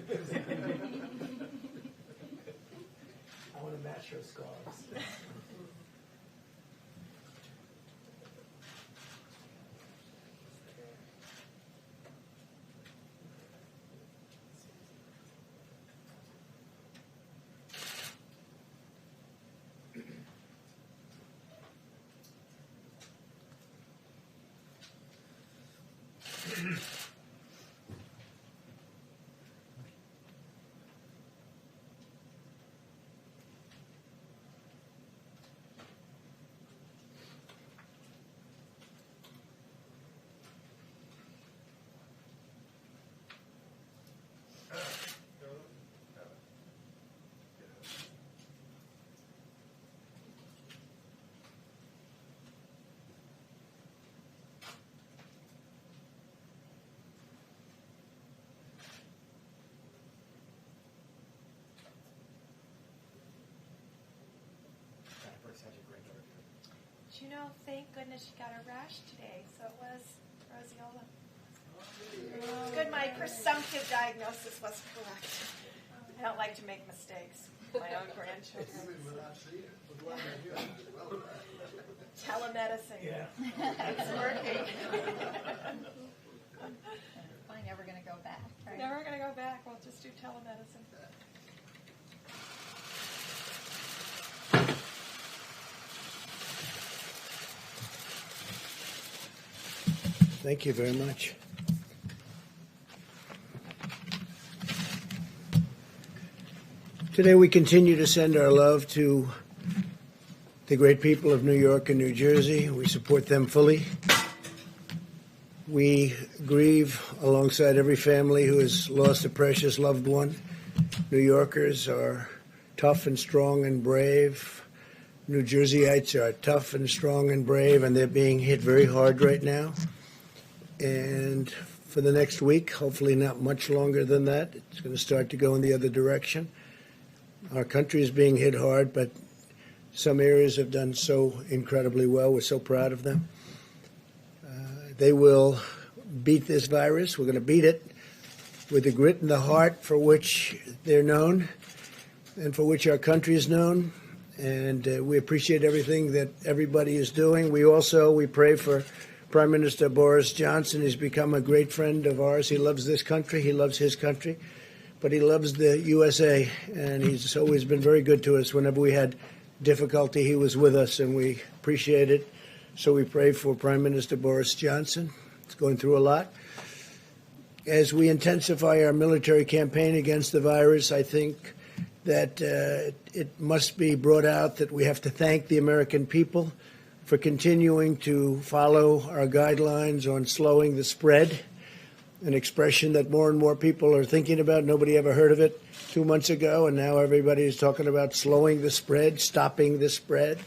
I want to match her scarves. You know, thank goodness she got a rash today, so it was roseola. It's good my presumptive diagnosis was correct. I don't like to make mistakes. My own grandchildren. Telemedicine. Yeah. It's working. Probably never going to go back, right? Never going to go back. We'll just do telemedicine. Thank you very much. Today we continue to send our love to the great people of New York and New Jersey. We support them fully. We grieve alongside every family who has lost a precious loved one. New Yorkers are tough and strong and brave. New Jerseyites are tough and strong and brave, and they're being hit very hard right now. And for the next week, hopefully not much longer than that, it's going to start to go in the other direction. Our country is being hit hard, but some areas have done so incredibly well. We're so proud of them. They will beat this virus. We're going to beat it with the grit and the heart for which they're known and for which our country is known. And we appreciate everything that everybody is doing. We pray for Prime Minister Boris Johnson. He's become a great friend of ours. He loves this country. He loves his country. But he loves the USA, and he's always been very good to us. Whenever we had difficulty, he was with us, and we appreciate it. So we pray for Prime Minister Boris Johnson. He's going through a lot. As we intensify our military campaign against the virus, I think that it must be brought out that we have to thank the American people for continuing to follow our guidelines on slowing the spread, an expression that more and more people are thinking about. Nobody ever heard of it 2 months ago, and now everybody is talking about slowing the spread, stopping the spread.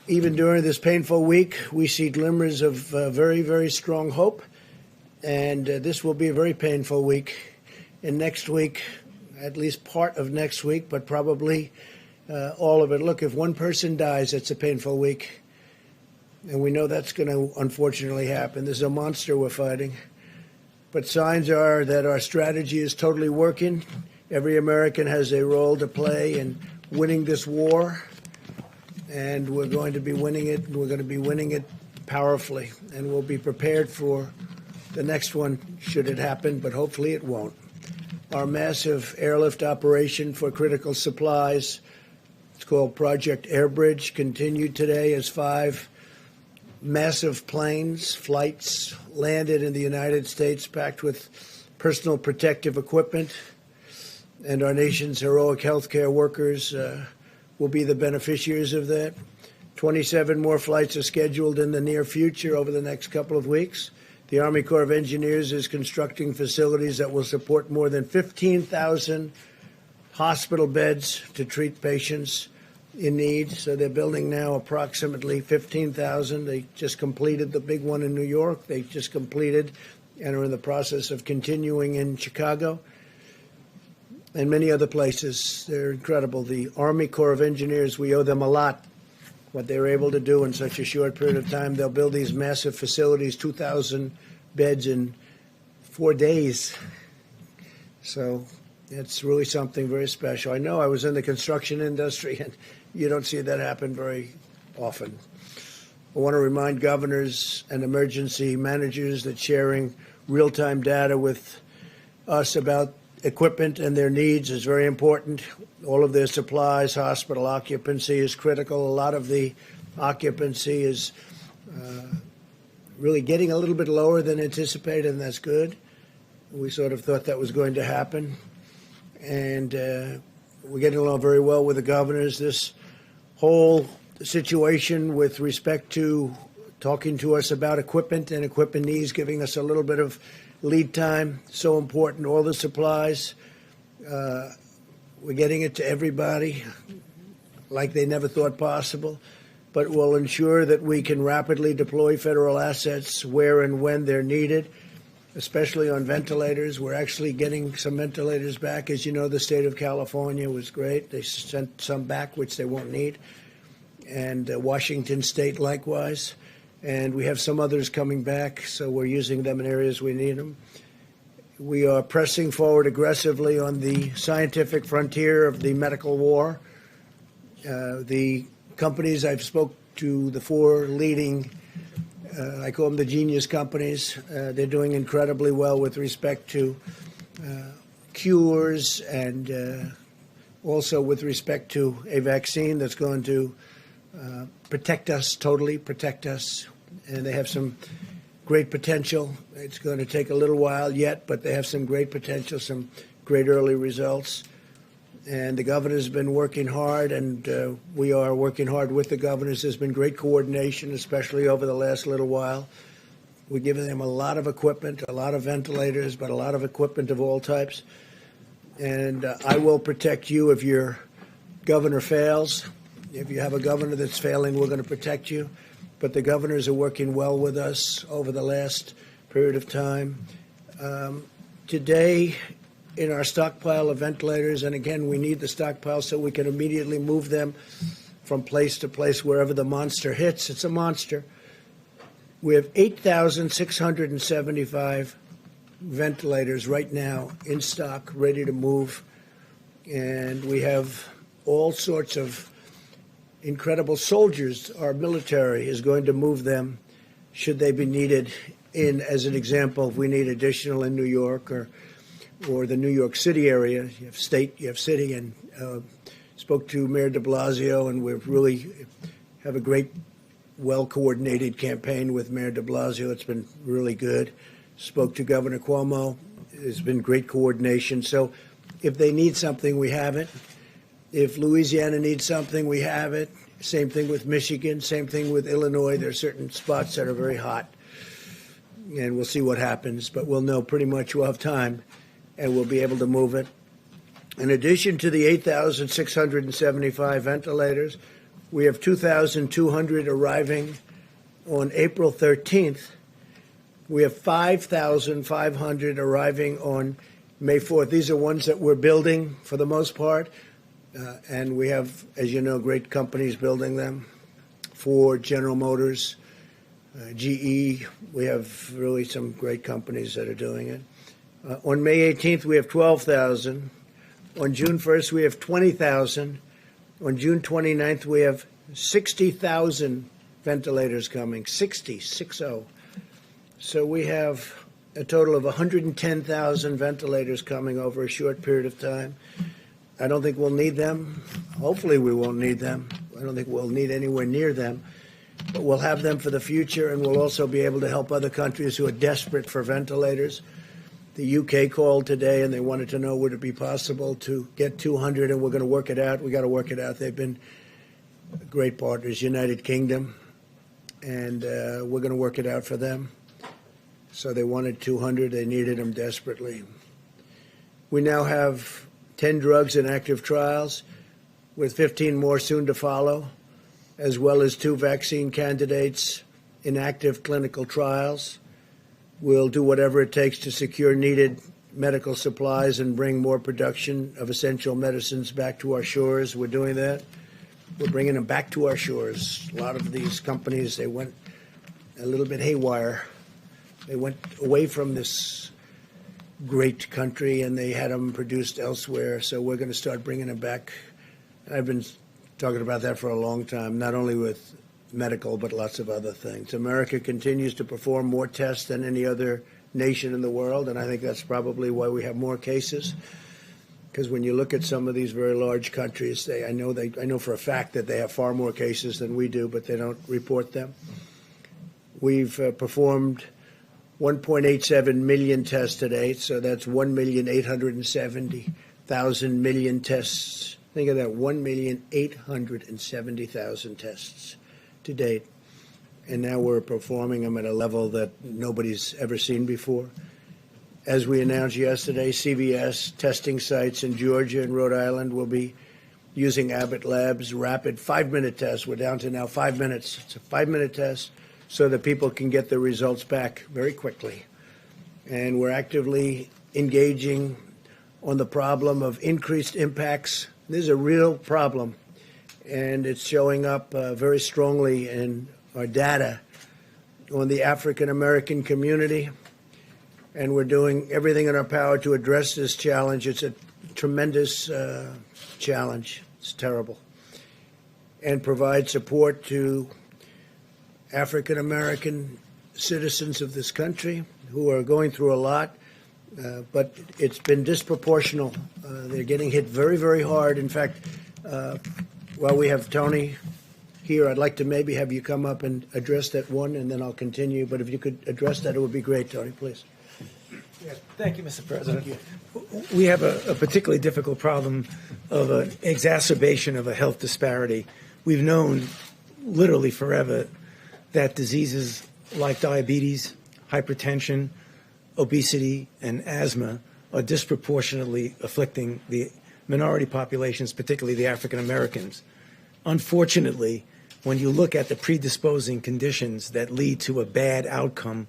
Even during this painful week, we see glimmers of very, very strong hope, and this will be a very painful week. And next week, at least part of next week, but probably all of it. Look, if one person dies, it's a painful week. And we know that's going to unfortunately happen. This is a monster we're fighting. But signs are that our strategy is totally working. Every American has a role to play in winning this war. And we're going to be winning it. We're going to be winning it powerfully. And we'll be prepared for the next one should it happen, but hopefully it won't. Our massive airlift operation for critical supplies, it's called Project Airbridge, continued today as 5 massive planes, flights landed in the United States packed with personal protective equipment. And our nation's heroic healthcare workers will be the beneficiaries of that. 27 more flights are scheduled in the near future over the next couple of weeks. The Army Corps of Engineers is constructing facilities that will support more than 15,000 hospital beds to treat patients in need. So they're building now approximately 15,000. They just completed the big one in New York. They just completed and are in the process of continuing in Chicago and many other places. They're incredible. The Army Corps of Engineers, we owe them a lot, what they were able to do in such a short period of time. They'll build these massive facilities, 2,000 beds in 4 days. So it's really something very special. I know I was in the construction industry, and you don't see that happen very often. I want to remind governors and emergency managers that sharing real-time data with us about equipment and their needs is very important. All of their supplies, hospital occupancy is critical. A lot of the occupancy is really getting a little bit lower than anticipated, and that's good. We sort of thought that was going to happen. And we're getting along very well with the governors. This whole situation with respect to talking to us about equipment and equipment needs, giving us a little bit of lead time, so important. All the supplies, we're getting it to everybody like they never thought possible, but will ensure that we can rapidly deploy federal assets where and when they're needed, especially on ventilators. We're actually getting some ventilators back. As you know, the state of California was great. They sent some back, which they won't need, and Washington State likewise. And we have some others coming back, so we're using them in areas we need them. We are pressing forward aggressively on the scientific frontier of the medical war. The companies I've spoke to, the four leading, I call them the genius companies, they're doing incredibly well with respect to cures and also with respect to a vaccine that's going to protect us, totally protect us. And they have some great potential. It's going to take a little while yet, but they have some great potential, some great early results. And the governor's been working hard, and we are working hard with the governors. There's been great coordination, especially over the last little while. We're giving them a lot of equipment, a lot of ventilators, but a lot of equipment of all types. And I will protect you if your governor fails. If you have a governor that's failing, we're going to protect you. But the governors are working well with us over the last period of time. Today, in our stockpile of ventilators, and again, we need the stockpile so we can immediately move them from place to place wherever the monster hits. It's a monster. We have 8,675 ventilators right now in stock, ready to move. And we have all sorts of incredible soldiers. Our military is going to move them should they be needed in, as an example, if we need additional in New York or the New York City area. You have state, you have city, and spoke to Mayor de Blasio, and we really have a great, well-coordinated campaign with Mayor de Blasio. It's been really good. Spoke to Governor Cuomo. There's been great coordination. So if they need something, we have it. If Louisiana needs something, we have it. Same thing with Michigan. Same thing with Illinois. There are certain spots that are very hot, and we'll see what happens. But we'll know pretty much we'll have time, and we'll be able to move it. In addition to the 8,675 ventilators, we have 2,200 arriving on April 13th. We have 5,500 arriving on May 4th. These are ones that we're building for the most part. And we have, as you know, great companies building them. Ford, General Motors, GE. We have really some great companies that are doing it. On May 18th, we have 12,000. On June 1st, we have 20,000. On June 29th, we have 60,000 ventilators coming, 60. So we have a total of 110,000 ventilators coming over a short period of time. I don't think we'll need them. Hopefully we won't need them. I don't think we'll need anywhere near them. But we'll have them for the future, and we'll also be able to help other countries who are desperate for ventilators. The UK called today, and they wanted to know would it be possible to get 200, and we're going to work it out. We got to work it out. They've been great partners, United Kingdom, and we're going to work it out for them. So they wanted 200. They needed them desperately. We now have 10 drugs in active trials, with 15 more soon to follow, as well as 2 vaccine candidates in active clinical trials. We'll do whatever it takes to secure needed medical supplies and bring more production of essential medicines back to our shores. We're doing that. We're bringing them back to our shores. A lot of these companies, they went a little bit haywire. They went away from this great country, and they had them produced elsewhere. So we're going to start bringing them back. I've been talking about that for a long time, not only with medical, but lots of other things. America continues to perform more tests than any other nation in the world, and I think that's probably why we have more cases. Because when you look at some of these very large countries, I know for a fact that they have far more cases than we do, but they don't report them. We've performed 1.87 million tests to date, so that's 1,870,000 million tests. Think of that, 1,870,000 tests to date. And now we're performing them at a level that nobody's ever seen before. As we announced yesterday, CVS testing sites in Georgia and Rhode Island will be using Abbott Labs' rapid 5-minute test. We're down to now 5 minutes. It's a 5-minute test so that people can get their results back very quickly. And we're actively engaging on the problem of increased impacts. This is a real problem, and it's showing up very strongly in our data on the African American community. And we're doing everything in our power to address this challenge. It's a tremendous challenge. It's terrible. And provide support to African American citizens of this country who are going through a lot, but it's been disproportional. They're getting hit very, very hard. In fact, while we have Tony here, I'd like to maybe have you come up and address that one, and then I'll continue. But if you could address that, it would be great, Tony, please. Yes, thank you, Mr. President. We have a particularly difficult problem of an exacerbation of a health disparity. We've known literally forever that diseases like diabetes, hypertension, obesity, and asthma are disproportionately afflicting the minority populations, particularly the African Americans. Unfortunately, when you look at the predisposing conditions that lead to a bad outcome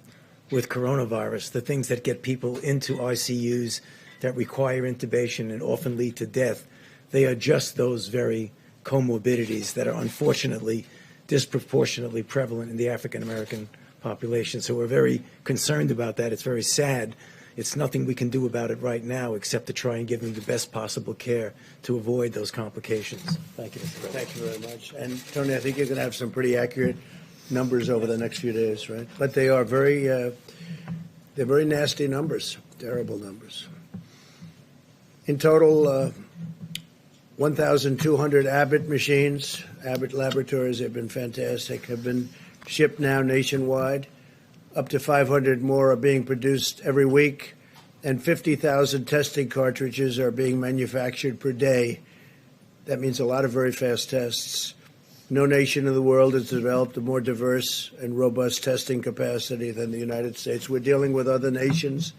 with coronavirus, the things that get people into ICUs, that require intubation and often lead to death, they are just those very comorbidities that are unfortunately disproportionately prevalent in the African American population. So we're very concerned about that. It's very sad. It's nothing we can do about it right now except to try and give them the best possible care to avoid those complications. Thank you, Mr. President. Thank you very much. And Tony, I think you're going to have some pretty accurate numbers over the next few days, right? But they are they're very nasty numbers, terrible numbers. In total, 1,200 Abbott machines, Abbott laboratories have been fantastic, have been shipped now nationwide. Up to 500 more are being produced every week, and 50,000 testing cartridges are being manufactured per day. That means a lot of very fast tests. No nation in the world has developed a more diverse and robust testing capacity than the United States. We're dealing with other nations,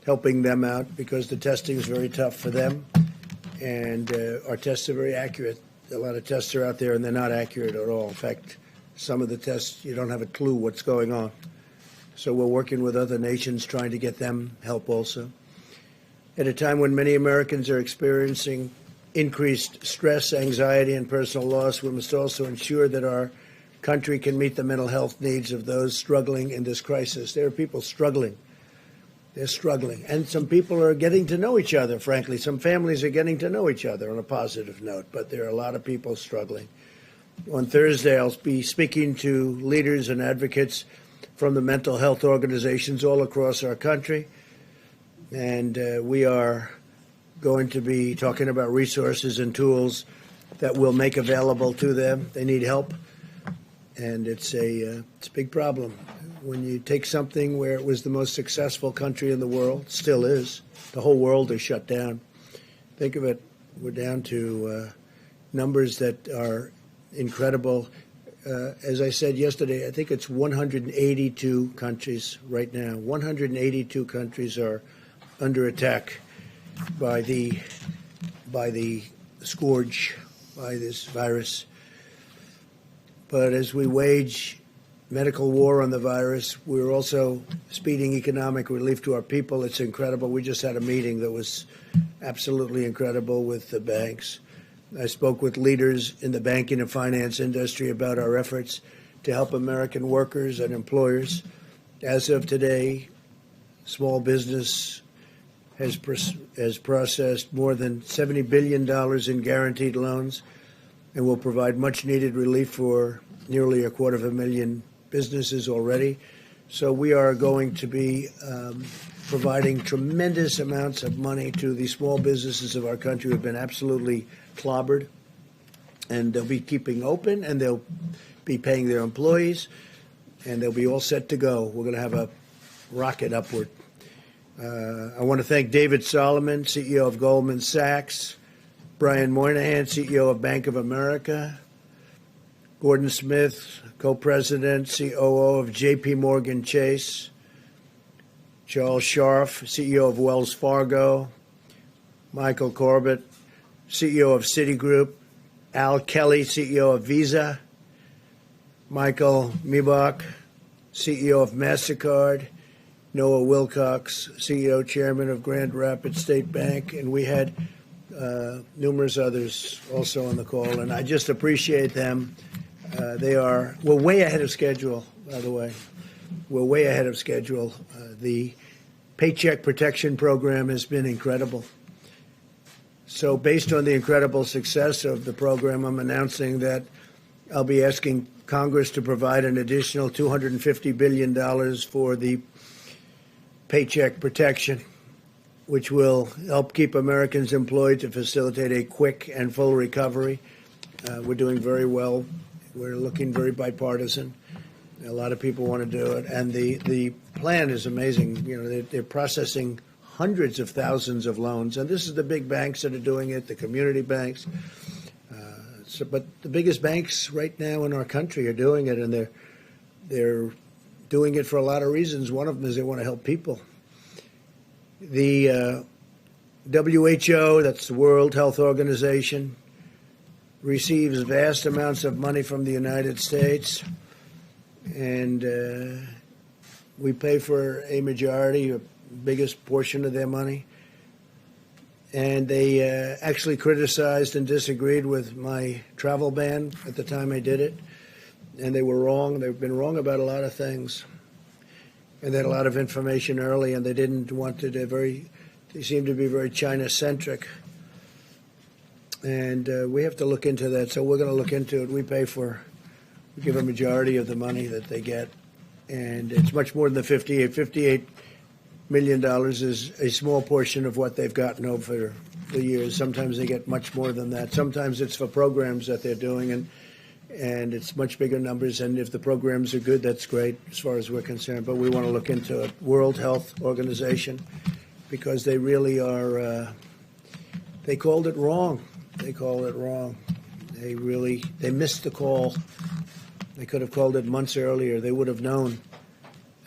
helping them out because the testing is very tough for them, and our tests are very accurate. A lot of tests are out there, and they're not accurate at all. In fact, some of the tests, you don't have a clue what's going on. So we're working with other nations trying to get them help also. At a time when many Americans are experiencing increased stress, anxiety, and personal loss, we must also ensure that our country can meet the mental health needs of those struggling in this crisis. There are people struggling. They're struggling. And some people are getting to know each other, frankly. Some families are getting to know each other on a positive note, but there are a lot of people struggling. On Thursday, I'll be speaking to leaders and advocates from the mental health organizations all across our country. And we are going to be talking about resources and tools that we'll make available to them. They need help, and it's a big problem. When you take something where it was the most successful country in the world, still is, the whole world is shut down. Think of it, we're down to numbers that are incredible. As I said yesterday, I think it's 182 countries right now. 182 countries are under attack by the scourge, by this virus. But as we wage medical war on the virus, we're also speeding economic relief to our people. It's incredible. We just had a meeting that was absolutely incredible with the banks. I spoke with leaders in the banking and finance industry about our efforts to help American workers and employers. As of today, small business has processed more than $70 billion in guaranteed loans and will provide much-needed relief for nearly 250,000 businesses already. So we are going to be providing tremendous amounts of money to the small businesses of our country who have been absolutely clobbered. And they'll be keeping open, and they'll be paying their employees, and they'll be all set to go. We're going to have a rocket upward. I want to thank David Solomon, CEO of Goldman Sachs, Brian Moynihan, CEO of Bank of America, Gordon Smith, co-president, COO of J.P. Morgan Chase, Charles Scharf, CEO of Wells Fargo, Michael Corbett, CEO of Citigroup, Al Kelly, CEO of Visa, Michael Miebach, CEO of MasterCard, Noah Wilcox, CEO, Chairman of Grand Rapids State Bank, and we had numerous others also on the call, and I just appreciate them. We're way ahead of schedule, by the way. We're way ahead of schedule. The Paycheck Protection Program has been incredible. So based on the incredible success of the program, I'm announcing that I'll be asking Congress to provide an additional $250 billion for the Paycheck Protection, which will help keep Americans employed to facilitate a quick and full recovery. We're doing very well. We're looking very bipartisan. A lot of people want to do it. And the plan is amazing. You know, they're processing hundreds of thousands of loans. And this is the big banks that are doing it, the community banks. But the biggest banks right now in our country are doing it, and they're doing it for a lot of reasons. One of them is they want to help people. The WHO, that's the World Health Organization, receives vast amounts of money from the United States, and we pay for a majority, a biggest portion of their money. And they actually criticized and disagreed with my travel ban at the time I did it. And they were wrong. They've been wrong about a lot of things. And they had a lot of information early, and they didn't want to. They seemed to be very China-centric. And we have to look into that. So we're going to look into it. We give a majority of the money that they get. And it's much more than the $58 million is a small portion of what they've gotten over the years. Sometimes they get much more than that. Sometimes it's for programs that they're doing, and it's much bigger numbers. And if the programs are good, that's great as far as we're concerned. But we want to look into it. World Health Organization, because they really are. They called it wrong. They called it wrong. They missed the call. They could have called it months earlier. They would have known,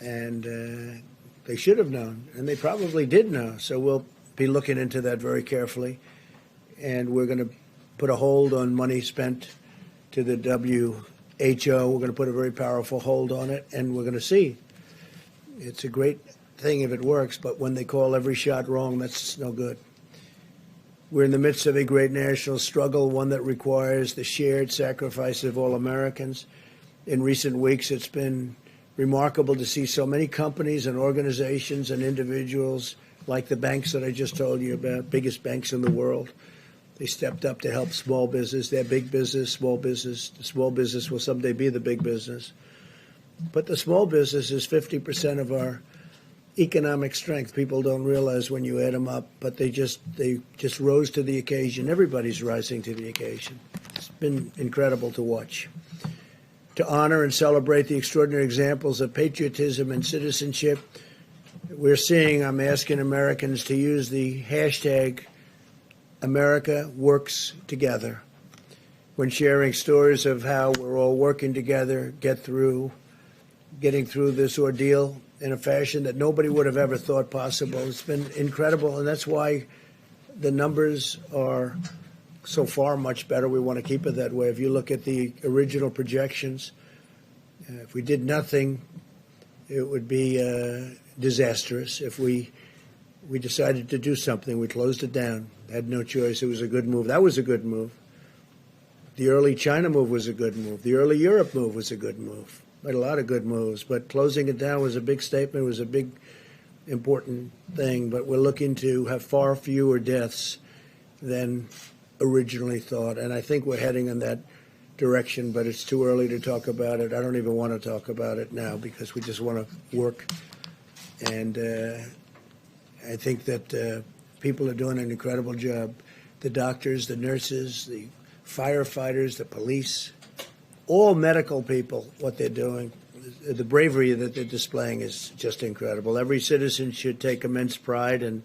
and they should have known, and they probably did know. So we'll be looking into that very carefully, and we're going to put a hold on money spent to the WHO. We're going to put a very powerful hold on it, and we're going to see. It's a great thing if it works, but when they call every shot wrong, that's no good. We're in the midst of a great national struggle, one that requires the shared sacrifice of all Americans. In recent weeks, it's been remarkable to see so many companies and organizations and individuals, like the banks that I just told you about, biggest banks in the world. They stepped up to help small business. They're big business, small business. The small business will someday be the big business. But the small business is 50% of our economic strength. People don't realize when you add them up, but they just rose to the occasion. Everybody's rising to the occasion. It's been incredible to watch. To honor and celebrate the extraordinary examples of patriotism and citizenship, I'm asking Americans to use the hashtag America Works Together when sharing stories of how we're all working together, getting through this ordeal in a fashion that nobody would have ever thought possible. It's been incredible, and that's why the numbers are so far much better. We want to keep it that way. If you look at the original projections, if we did nothing, it would be disastrous. If we decided to do something, we closed it down, had no choice. It was a good move. That was a good move. The early China move was a good move. The early Europe move was a good move. We had a lot of good moves, but closing it down was a big statement. It important thing, but we're looking to have far fewer deaths than originally thought. And I think we're heading in that direction, but it's too early to talk about it. I don't even want to talk about it now because we just want to work. And I think that people are doing an incredible job. The doctors, the nurses, the firefighters, the police, all medical people, what they're doing, the bravery that they're displaying is just incredible. Every citizen should take immense pride in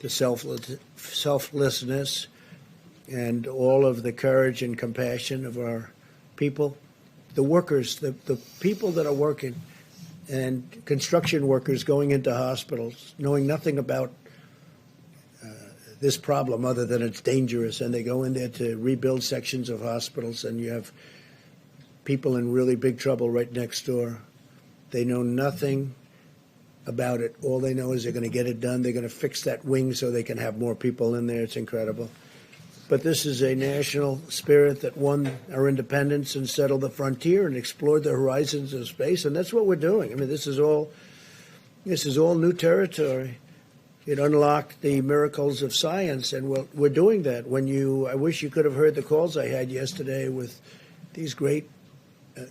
the selflessness and all of the courage and compassion of our people. The workers, the people that are working, and construction workers going into hospitals, knowing nothing about this problem other than it's dangerous, and they go in there to rebuild sections of hospitals, and you have people in really big trouble right next door. They know nothing about it. All they know is they're going to get it done. They're going to fix that wing so they can have more people in there. It's incredible. But this is a national spirit that won our independence and settled the frontier and explored the horizons of space, and that's what we're doing. I mean, this is all new territory. It unlocked the miracles of science, and we're doing that. I wish you could have heard the calls I had yesterday with these great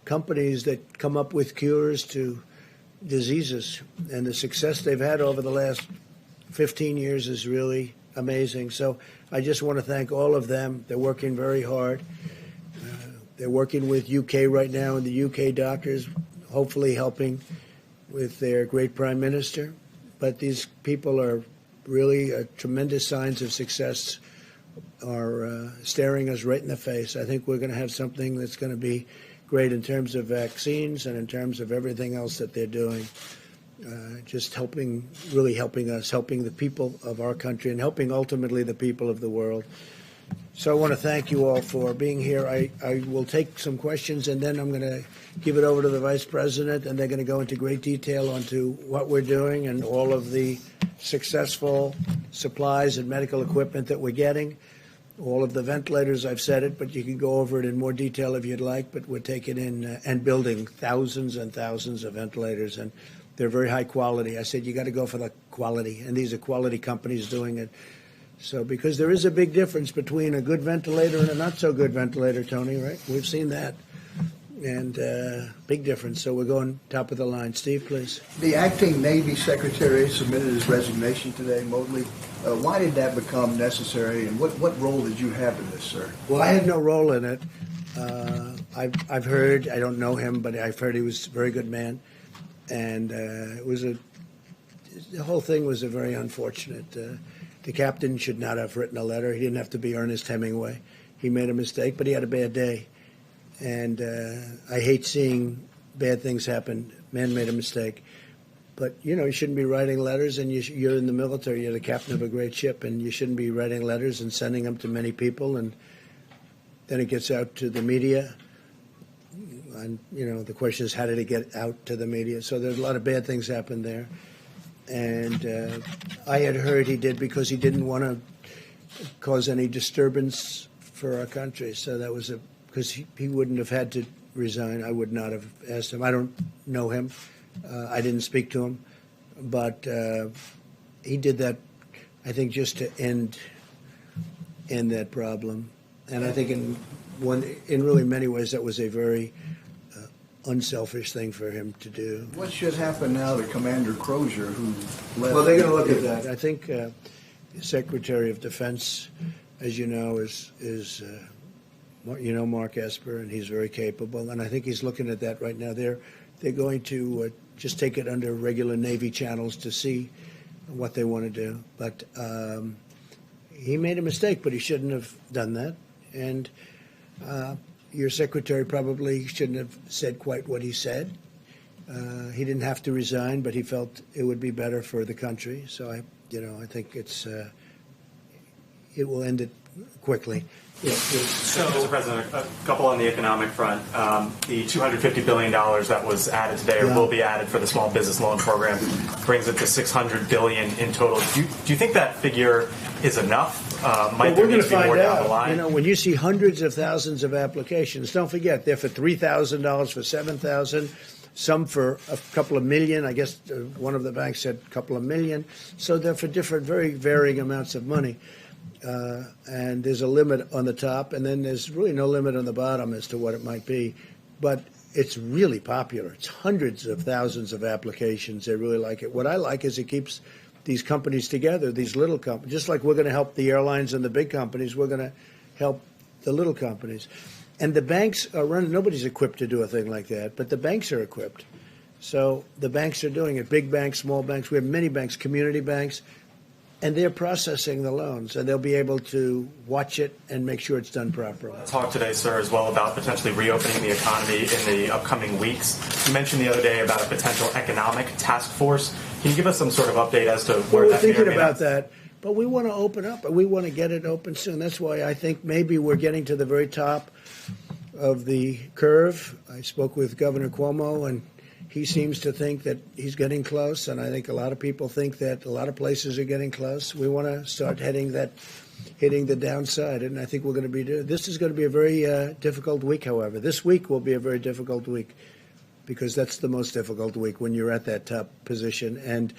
companies that come up with cures to diseases, and the success they've had over the last 15 years is really amazing. So I just want to thank all of them. They're working very hard. They're working with UK right now, and the UK doctors hopefully helping with their great prime minister. But these people are really tremendous signs of success are staring us right in the face. I think we're going to have something that's going to be great in terms of vaccines and in terms of everything else that they're doing. Just really helping us, helping the people of our country, and helping ultimately the people of the world. So I want to thank you all for being here. I will take some questions, and then I'm going to give it over to the Vice President, and they're going to go into great detail onto what we're doing and all of the successful supplies and medical equipment that we're getting. All of the ventilators, I've said it, but you can go over it in more detail if you'd like, but we're taking in and building thousands and thousands of ventilators, and they're very high quality. I said, you got to go for the quality, and these are quality companies doing it. So, because there is a big difference between a good ventilator and a not so good ventilator, Tony, right? We've seen that. And big difference. So we're going top of the line. Steve, please. The acting Navy Secretary submitted his resignation today, Motley. Why did that become necessary, and what role did you have in this, sir? Well, I had no role in it. I've heard, I don't know him, but I've heard he was a very good man. And the whole thing was a very unfortunate. The captain should not have written a letter. He didn't have to be Ernest Hemingway. He made a mistake, but he had a bad day. And I hate seeing bad things happen. Man made a mistake. But, you shouldn't be writing letters, and you're in the military. You're the captain of a great ship, and you shouldn't be writing letters and sending them to many people. And then it gets out to the media. And, the question is, how did it get out to the media? So there's a lot of bad things happened there. And I had heard he did because he didn't want to cause any disturbance for our country. So that was because he wouldn't have had to resign. I would not have asked him. I don't know him. I didn't speak to him. But he did that, I think, just to end that problem. And I think in really many ways that was a very unselfish thing for him to do. What should happen now to Commander Crozier, who left? Well, they're going to look at that. I think the Secretary of Defense, as you know, is Mark Esper, and he's very capable. And I think he's looking at that right now. They're going to just take it under regular Navy channels to see what they want to do. But he made a mistake, but he shouldn't have done that. And your secretary probably shouldn't have said quite what he said. He didn't have to resign, but he felt it would be better for the country. So I think it will end it quickly. So, Mr. President, a couple on the economic front. The $250 billion that was added today, or will be added for the small business loan program, brings it to $600 billion in total. Do you think that figure is enough? Might there need to be more down the line? When you see hundreds of thousands of applications, don't forget they're for $3,000, for $7,000, some for a couple of million. I guess one of the banks said a couple of million. So they're for different, very varying amounts of money. And there's a limit on the top, and then there's really no limit on the bottom as to what it might be. But it's really popular. It's hundreds of thousands of applications. They really like it. What I like is it keeps these companies together, these little companies. Just like we're going to help the airlines and the big companies, we're going to help the little companies. And the banks are running. Nobody's equipped to do a thing like that, but the banks are equipped. So the banks are doing it. Big banks, small banks. We have many banks, community banks. And they're processing the loans, and they'll be able to watch it and make sure it's done properly. Talk today, sir, as well about potentially reopening the economy in the upcoming weeks. You mentioned the other day about a potential economic task force. Can you give us some sort of update as to where we're that may or thinking may about not... that, but we want to open up, and we want to get it open soon. That's why I think maybe we're getting to the very top of the curve. I spoke with Governor Cuomo, and he seems to think that he's getting close, and I think a lot of people think that a lot of places are getting close. We want to start hitting the downside, and I think we're going to be. This is going to be a very difficult week, however. This week will be a very difficult week because that's the most difficult week when you're at that top position, and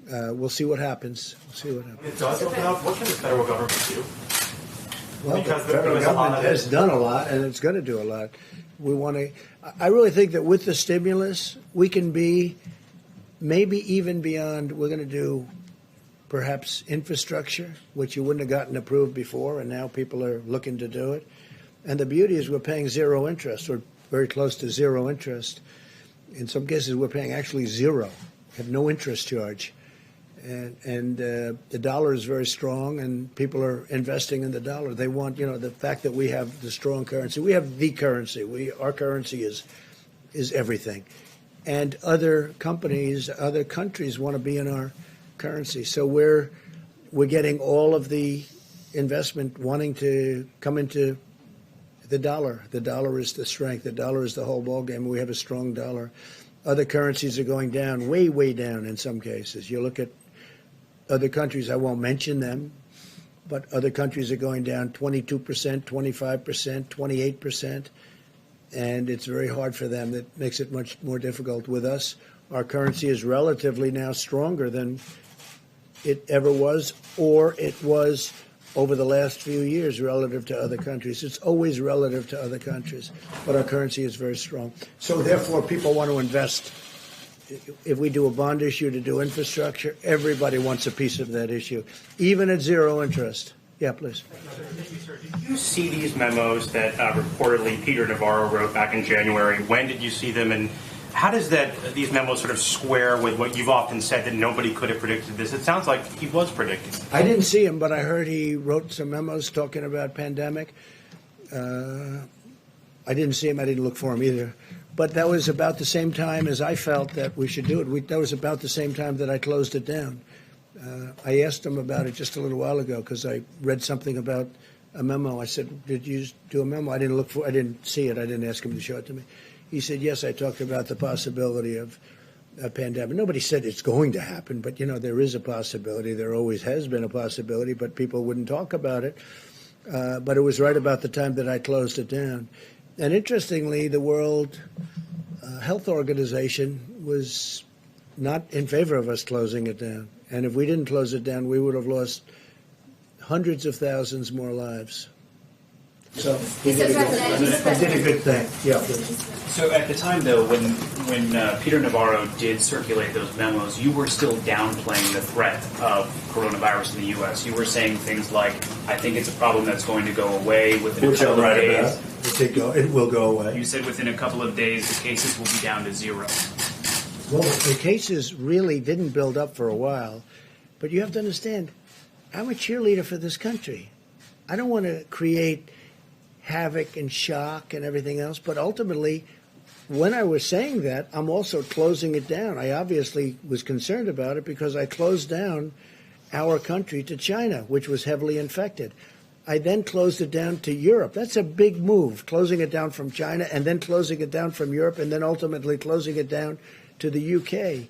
we'll see what happens. We'll see what happens. It does open up. What can the federal government do? Well, Because the federal government has done a lot, and it's going to do a lot. We want to. I really think that with the stimulus, we can be maybe even beyond. We're going to do perhaps infrastructure, which you wouldn't have gotten approved before, and now people are looking to do it. And the beauty is we're paying zero interest, or very close to zero interest. In some cases, we're paying actually zero, have no interest charge. And the dollar is very strong, and people are investing in the dollar. They want, the fact that we have the strong currency. We have the currency. Our currency is everything. And other companies, other countries want to be in our currency. So we're getting all of the investment wanting to come into the dollar. The dollar is the strength. The dollar is the whole ballgame. We have a strong dollar. Other currencies are going down, way, way down in some cases. You look at other countries, I won't mention them, but other countries are going down 22%, 25%, 28%, and it's very hard for them. That makes it much more difficult. With us, our currency is relatively now stronger than it ever was, or it was over the last few years relative to other countries. It's always relative to other countries, but our currency is very strong. So therefore, people want to invest. If we do a bond issue to do infrastructure, everybody wants a piece of that issue, even at zero interest. Yeah, please. Did you see these memos that reportedly Peter Navarro wrote back in January? When did you see them, and how does these memos sort of square with what you've often said that nobody could have predicted this? It sounds like he was predicting. I didn't see him, but I heard he wrote some memos talking about pandemic. I didn't see him. I didn't look for him either. But that was about the same time as I felt that we should do it. That was about the same time that I closed it down. I asked him about it just a little while ago because I read something about a memo. I said, "Did you do a memo?" I didn't see it. I didn't ask him to show it to me. He said, "Yes, I talked about the possibility of a pandemic." Nobody said it's going to happen, but there is a possibility. There always has been a possibility, but people wouldn't talk about it. But it was right about the time that I closed it down. And interestingly, the World Health Organization was not in favor of us closing it down. And if we didn't close it down, we would have lost hundreds of thousands more lives. So he did a good thing. Yeah. So at the time, though, when Peter Navarro did circulate those memos, you were still downplaying the threat of coronavirus in the U.S. You were saying things like, "I think it's a problem that's going to go away within a couple of days." It will go away. You said within a couple of days the cases will be down to zero. Well, the cases really didn't build up for a while, but you have to understand, I'm a cheerleader for this country. I don't want to create havoc and shock and everything else, but ultimately, when I was saying that, I'm also closing it down. I obviously was concerned about it because I closed down our country to China, which was heavily infected. I then closed it down to Europe. That's a big move, closing it down from China and then closing it down from Europe and then ultimately closing it down to the UK.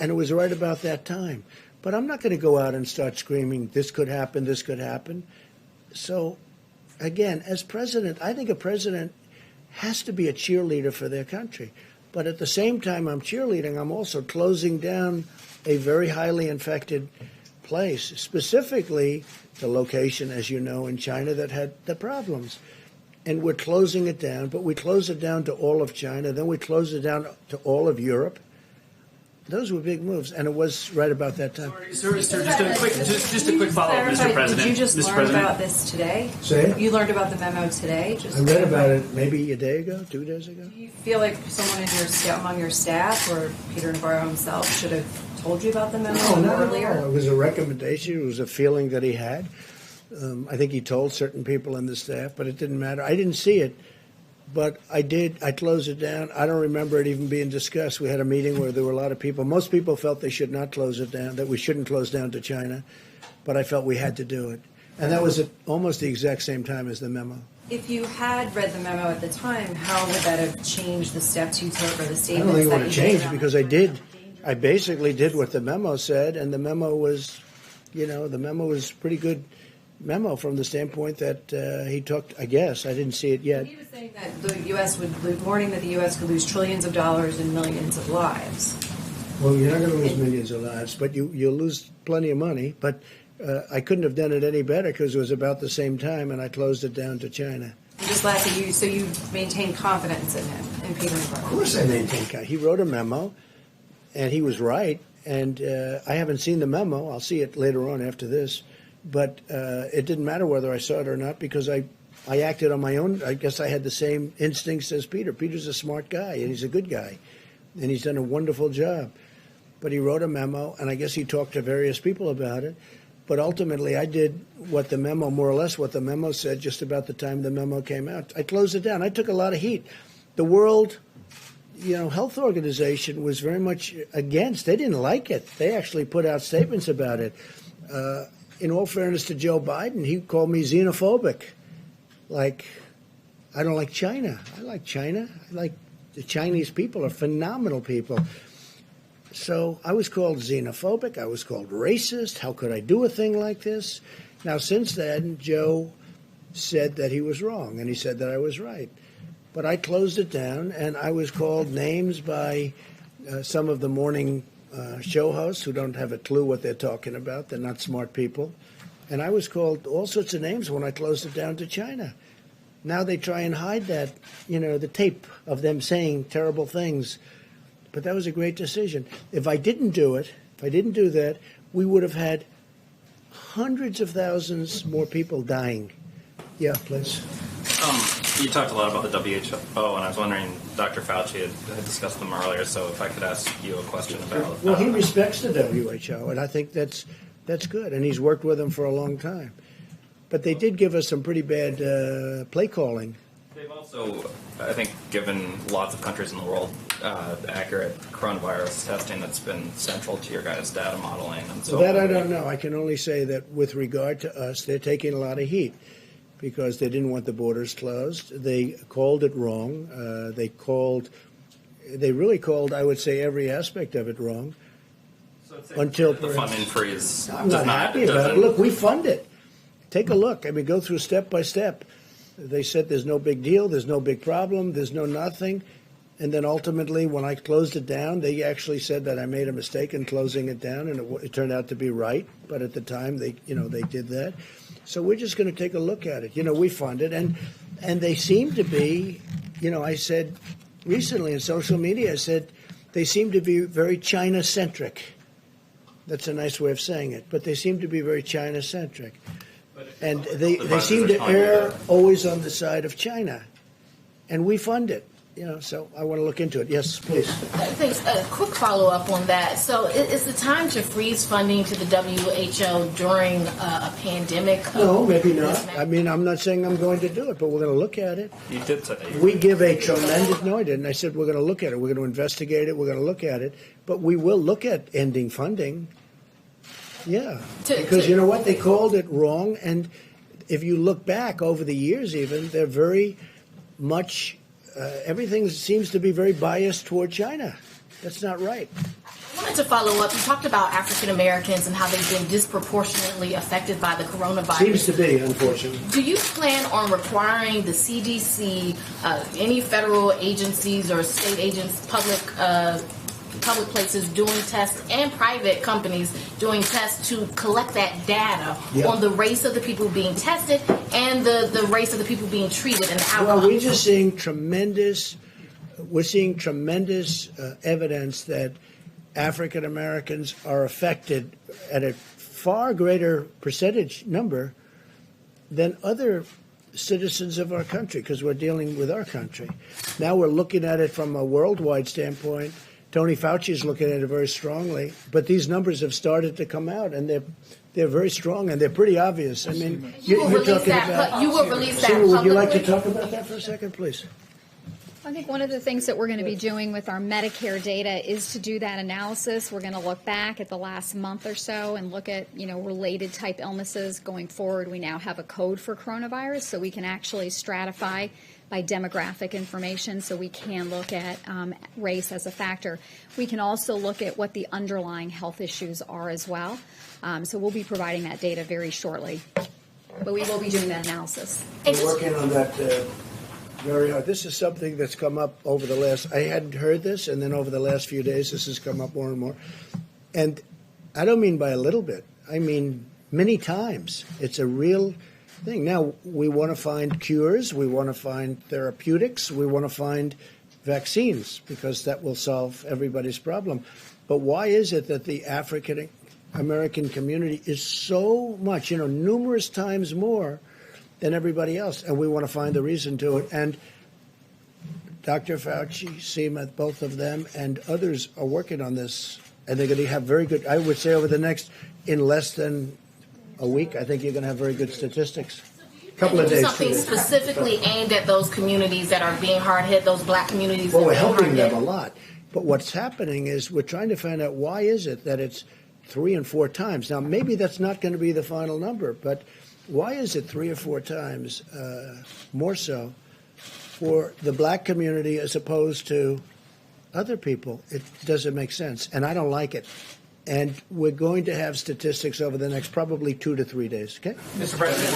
And it was right about that time. But I'm not going to go out and start screaming, this could happen, this could happen. So, again, as president, I think a president has to be a cheerleader for their country. But at the same time I'm cheerleading, I'm also closing down a very highly infected place, specifically the location, as you know, in China that had the problems. And we're closing it down, but we close it down to all of China, then we close it down to all of Europe. Those were big moves, and it was right about that time. Sir, just a quick follow-up, Mr. President. Did you just Mr. learn President? about this today? Say it? You learned about the memo today? I read about it maybe a day ago, 2 days ago. Do you feel like someone among your staff or Peter Navarro himself should have told you about the memo earlier? It was a recommendation. It was a feeling that he had. I think he told certain people in the staff, but it didn't matter. I didn't see it, but I did. I closed it down. I don't remember it even being discussed. We had a meeting where there were a lot of people. Most people felt they should not close it down, that we shouldn't close down to China, but I felt we had to do it. And that was at almost the exact same time as the memo. If you had read the memo at the time, how would that have changed the steps you took or the I statements don't think it that would have you made? changed because I did. I basically did what the memo said, and the memo was, the memo was pretty good memo from the standpoint that he took, I guess. I didn't see it yet. He was saying that the U.S. warning that the U.S. could lose trillions of dollars and millions of lives. Well, you're not going to lose millions of lives, but you'll lose plenty of money. But I couldn't have done it any better because it was about the same time, and I closed it down to China. Just lastly, so you maintain confidence in him, in Peter Navarro? Of course I maintain. He wrote a memo, and he was right. And I haven't seen the memo. I'll see it later on after this. But it didn't matter whether I saw it or not because I acted on my own. I guess I had the same instincts as Peter. Peter's a smart guy, and he's a good guy, and he's done a wonderful job. But he wrote a memo, and I guess he talked to various people about it. But ultimately, I did what the memo, more or less what the memo said just about the time the memo came out. I closed it down. I took a lot of heat. The World Health Organization was very much against. They didn't like it. They actually put out statements about it. In all fairness to Joe Biden, he called me xenophobic. Like, I don't like China. I like China. I like the Chinese people are phenomenal people. So I was called xenophobic. I was called racist. How could I do a thing like this? Now, since then, Joe said that he was wrong, and he said that I was right. But I closed it down, and I was called names by some of the morning show hosts who don't have a clue what they're talking about. They're not smart people. And I was called all sorts of names when I closed it down to China. Now they try and hide that, the tape of them saying terrible things. But that was a great decision. If I didn't do it, if I didn't do that, we would have had hundreds of thousands more people dying. Yeah, please. You talked a lot about the WHO, and I was wondering, Dr. Fauci had discussed them earlier, so if I could ask you a question about... Well, he respects the WHO, and I think that's good, and he's worked with them for a long time. But they did give us some pretty bad play calling. They've also, I think, given lots of countries in the world accurate coronavirus testing that's been central to your guys' data modeling. And so that I don't know. I can only say that with regard to us, they're taking a lot of heat because they didn't want the borders closed. They called it wrong. They really called, I would say, every aspect of it wrong. So until the funding freeze. I'm not happy about it. Look, we fund it. Take a look. I mean, go through step by step. They said there's no big deal, there's no big problem, there's no nothing. And then ultimately, when I closed it down, they actually said that I made a mistake in closing it down, and it turned out to be right. But at the time, they did that. So we're just going to take a look at it. We fund it, and they seem to be, I said recently in social media, I said they seem to be very China-centric. That's a nice way of saying it, but they seem to be very China-centric. And they seem to err always on the side of China. And we fund it, so I want to look into it. Yes, please. Thanks. A quick follow-up on that. So is the time to freeze funding to the WHO during a pandemic? No, maybe not. I mean, I'm not saying I'm going to do it, but we're going to look at it. You did say We give a tremendous... No, I didn't. I said we're going to look at it. We're going to investigate it. We're going to look at it. But we will look at ending funding. Yeah, because you know what? They called it wrong. And if you look back over the years even, they're very much... everything seems to be very biased toward China. That's not right. wanted to follow up. You talked about African Americans and how they've been disproportionately affected by the coronavirus. Seems to be, unfortunately. Do you plan on requiring the CDC, any federal agencies or state agents, public places doing tests, and private companies doing tests to collect that data on the race of the people being tested and the race of the people being treated and the outcome? Well, we're just seeing tremendous evidence that African Americans are affected at a far greater percentage number than other citizens of our country, because we're dealing with our country. Now we're looking at it from a worldwide standpoint. Tony Fauci is looking at it very strongly, but these numbers have started to come out, and they're very strong and they're pretty obvious. I mean, you will release that publicly. Would you like to talk about that for a second, please? I think one of the things that we're going to be doing with our Medicare data is to do that analysis. We're going to look back at the last month or so and look at, related type illnesses going forward. We now have a code for coronavirus, so we can actually stratify by demographic information, so we can look at race as a factor. We can also look at what the underlying health issues are as well. So we'll be providing that data very shortly. But we will be doing that analysis. We're working on that very hard. This is something that's come up over the last, I hadn't heard this, and then over the last few days this has come up more and more. And I don't mean by a little bit. I mean many times. It's a real thing. Now, we want to find cures. We want to find therapeutics. We want to find vaccines, because that will solve everybody's problem. But why is it that the African American community is so much, numerous times more than everybody else? And we want to find the reason to it. And Dr. Fauci, Seema, both of them, and others are working on this. And they're going to have very good, I would say over the next, in less than a week, I think you're going to have very good statistics. Couple of days. Something specifically aimed at those communities that are being hard hit, those black communities. Well, we're helping them a lot. But what's happening is we're trying to find out why is it that it's 3 and 4 times. Now, maybe that's not going to be the final number, but why is it 3 or 4 times more so for the black community as opposed to other people? It doesn't make sense, and I don't like it. And we're going to have statistics over the next probably 2 to 3 days. Okay, Mr. President.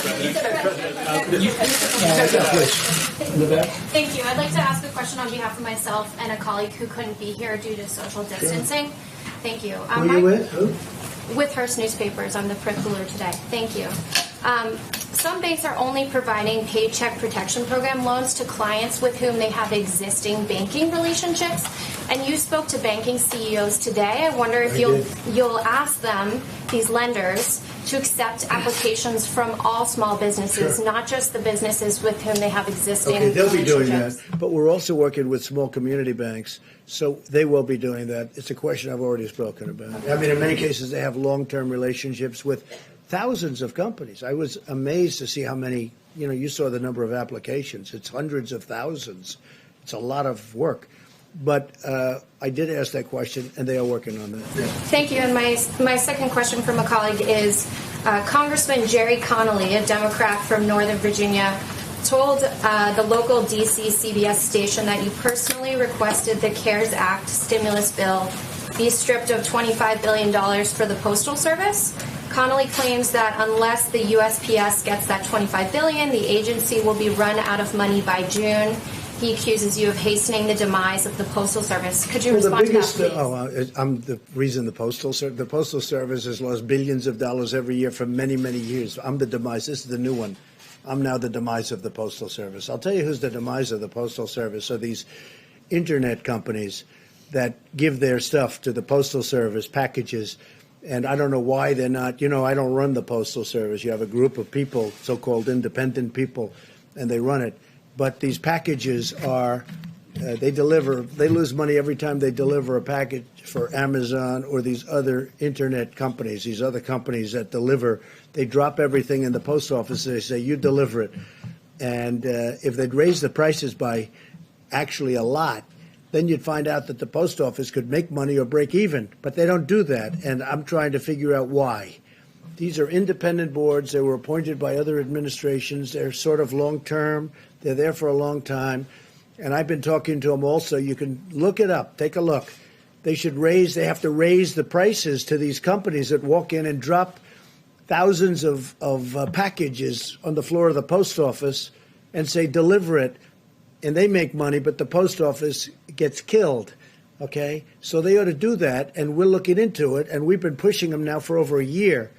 Thank you. I'd like to ask a question on behalf of myself and a colleague who couldn't be here due to social distancing. Sure. Thank you. Who are you with? Who? With Hearst Newspapers. I'm the print cooler today. Thank you. Some banks are only providing Paycheck Protection Program loans to clients with whom they have existing banking relationships. And you spoke to banking CEOs today. I wonder if you'll ask them, these lenders, to accept applications from all small businesses, not just the businesses with whom they have existing they'll be doing relationships. that. But we're also working with small community banks, so they will be doing that. It's a question I've already spoken about. I mean, in many cases, they have long-term relationships with thousands of companies. I was amazed to see how many, you saw the number of applications. It's hundreds of thousands. It's a lot of work. But I did ask that question, and they are working on that. Thank you. And my second question from a colleague is Congressman Jerry Connolly, a Democrat from Northern Virginia, told the local D.C. CBS station that you personally requested the CARES Act stimulus bill be stripped of $25 billion for the Postal Service. Connolly claims that unless the USPS gets that $25 billion, the agency will be run out of money by June. He accuses you of hastening the demise of the Postal Service. Could you respond to that, please? I'm the reason the Postal Service has lost billions of dollars every year for many, many years. I'm the demise. This is the new one. I'm now the demise of the Postal Service. I'll tell you who's the demise of the Postal Service. So these internet companies that give their stuff to the Postal Service, packages, and I don't know why they're not, I don't run the Postal Service. You have a group of people, so-called independent people, and they run it. But these packages are, they lose money every time they deliver a package for Amazon or these other internet companies, these other companies that deliver. They drop everything in the post office. They say, you deliver it. And if they'd raise the prices by actually a lot, then you'd find out that the post office could make money or break even. But they don't do that. And I'm trying to figure out why. These are independent boards. They were appointed by other administrations. They're sort of long-term. They're there for a long time. And I've been talking to them also. You can look it up. Take a look. They have to raise the prices to these companies that walk in and drop thousands of packages on the floor of the post office and say, deliver it. And they make money, but the post office gets killed. Okay? So they ought to do that, and we're looking into it, and we've been pushing them now for over a year.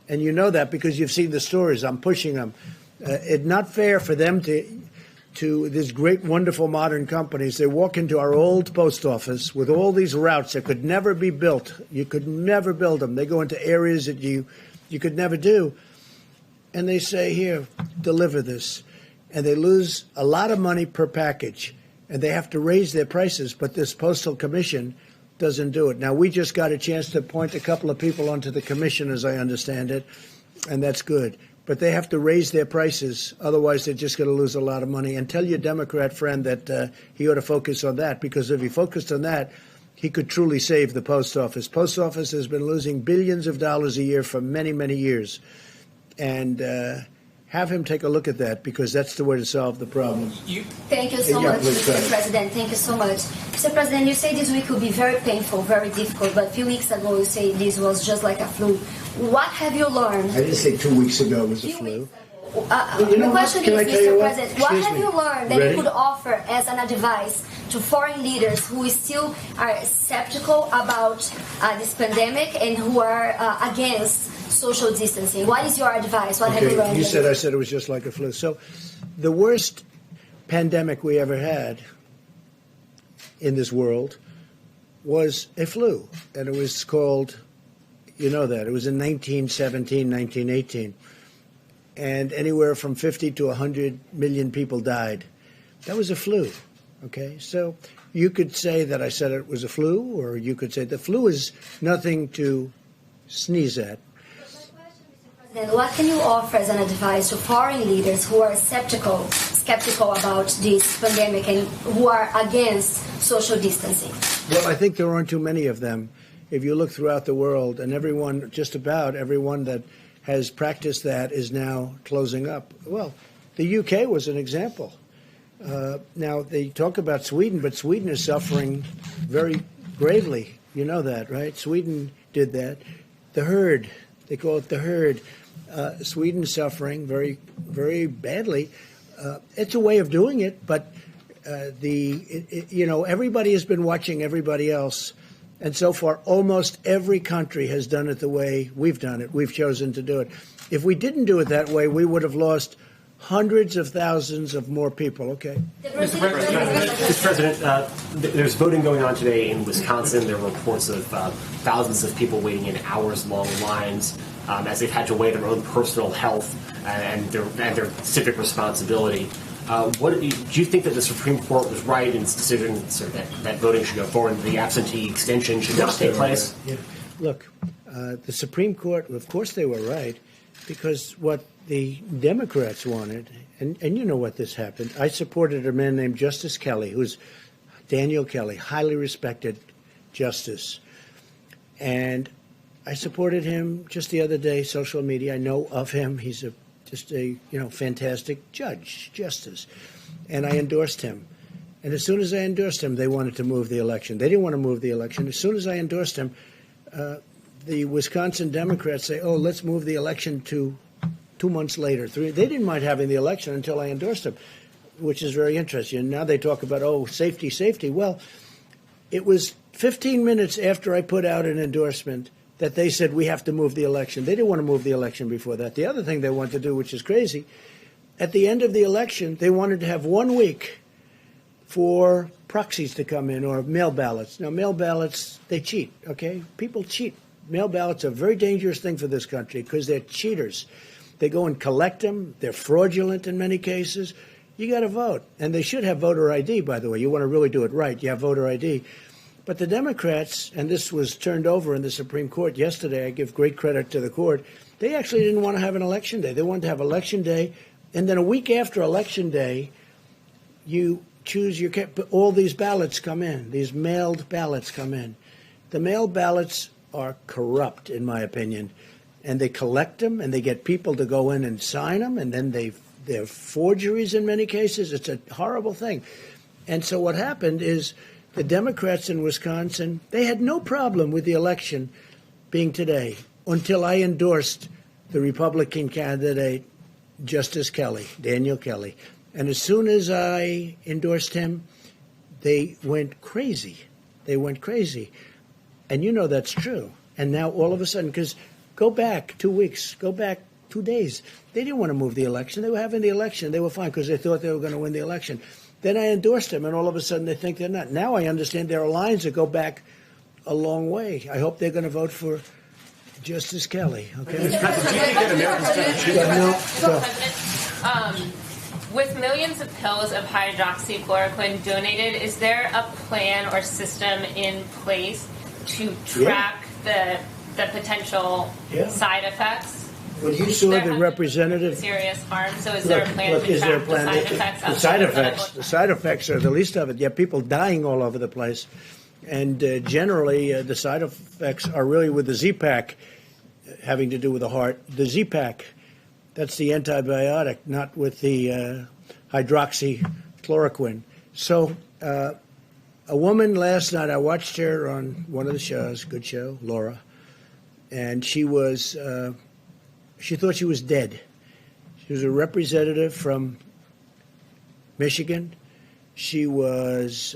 And you know that because you've seen the stories. I'm pushing them. It's not fair for them to these great, wonderful modern companies. They walk into our old post office with all these routes that could never be built. You could never build them. They go into areas that you could never do. And they say, here, deliver this. And they lose a lot of money per package. And they have to raise their prices. But this Postal Commission doesn't do it. Now, we just got a chance to appoint a couple of people onto the commission, as I understand it. And that's good. But they have to raise their prices. Otherwise, they're just going to lose a lot of money. And tell your Democrat friend that he ought to focus on that. Because if he focused on that, he could truly save the post office. Post office has been losing billions of dollars a year for many, many years. And have him take a look at that, because that's the way to solve the problem. Thank you so much, Mr. President. Thank you so much. Mr. President, you say this week will be very painful, very difficult, but a few weeks ago you say this was just like a flu. What have you learned? I didn't say 2 weeks ago it was a flu. The question is, Mr. President, what have you learned that Ready? you could offer as an advice to foreign leaders who still are skeptical about this pandemic and who are against social distancing? What is your advice? What have you learned? I said it was just like a flu. So the worst pandemic we ever had in this world was a flu. And it was called, you know that, it was in 1917, 1918. And anywhere from 50 to 100 million people died. That was a flu, okay? So you could say that I said it was a flu, or you could say the flu is nothing to sneeze at. Then what can you offer as an advice to foreign leaders who are skeptical about this pandemic and who are against social distancing? Well, I think there aren't too many of them. If you look throughout the world, and everyone, just about everyone that has practiced that is now closing up. Well, the UK was an example. Now, they talk about Sweden, but Sweden is suffering very gravely. You know that, right? Sweden did that. The herd, they call it the herd. Sweden's suffering very, very badly. It's a way of doing it, but everybody has been watching everybody else. And so far, almost every country has done it the way we've done it. We've chosen to do it. If we didn't do it that way, we would have lost hundreds of thousands of more people. Okay. Mr. President, there's voting going on today in Wisconsin. There are reports of thousands of people waiting in hours-long lines as they've had to weigh their own personal health and their civic responsibility. Do you think that the Supreme Court was right in its decision that voting should go forward and the absentee extension should not take place? Yeah. Look, the Supreme Court, of course they were right, because what the Democrats wanted, and you know what this happened, I supported a man named Justice Kelly, who's Daniel Kelly, highly respected justice. And I supported him just the other day, social media. I know of him. He's just a fantastic justice, and I endorsed him. And as soon as I endorsed him, they wanted to move the election. They didn't want to move the election. As soon as I endorsed him, the Wisconsin Democrats say, "Oh, let's move the election to 2 months later." They didn't mind having the election until I endorsed him, which is very interesting. And now they talk about, oh, safety, safety. Well, it was 15 minutes after I put out an endorsement that they said we have to move the election. They didn't want to move the election before that. The other thing they wanted to do, which is crazy, at the end of the election, they wanted to have 1 week for proxies to come in, or mail ballots. Now, mail ballots, they cheat, okay? People cheat. Mail ballots are a very dangerous thing for this country because they're cheaters. They go and collect them. They're fraudulent in many cases. You got to vote. And they should have voter ID, by the way. You want to really do it right. You have voter ID. But the Democrats, and this was turned over in the Supreme Court yesterday, I give great credit to the court, they actually didn't want to have an election day. They wanted to have election day, and then a week after election day, you choose all these ballots come in, these mailed ballots come in. The mailed ballots are corrupt, in my opinion, and they collect them, and they get people to go in and sign them, and then they're forgeries in many cases. It's a horrible thing. And so what happened is the Democrats in Wisconsin, they had no problem with the election being today until I endorsed the Republican candidate, Justice Kelly, Daniel Kelly. And as soon as I endorsed him, they went crazy. They went crazy. And you know that's true. And now all of a sudden, because go back 2 weeks, go back 2 days, they didn't want to move the election. They were having the election. They were fine because they thought they were going to win the election. Then I endorsed them, and all of a sudden they think they're not. Now I understand there are lines that go back a long way. I hope they're going to vote for Justice Kelly. Okay. With millions of pills of hydroxychloroquine donated, is there a plan or system in place to track the potential side effects? Well, you saw the representative. Serious harm. So is there a plan to track the side effects? The side effects are the least of it. You have people dying all over the place, and generally the side effects are really with the Z-Pack, having to do with the heart. The Z-Pack, that's the antibiotic, not with the hydroxychloroquine. So a woman last night, I watched her on one of the shows, good show, Laura, and she was. She thought she was dead. She was a representative from Michigan. She was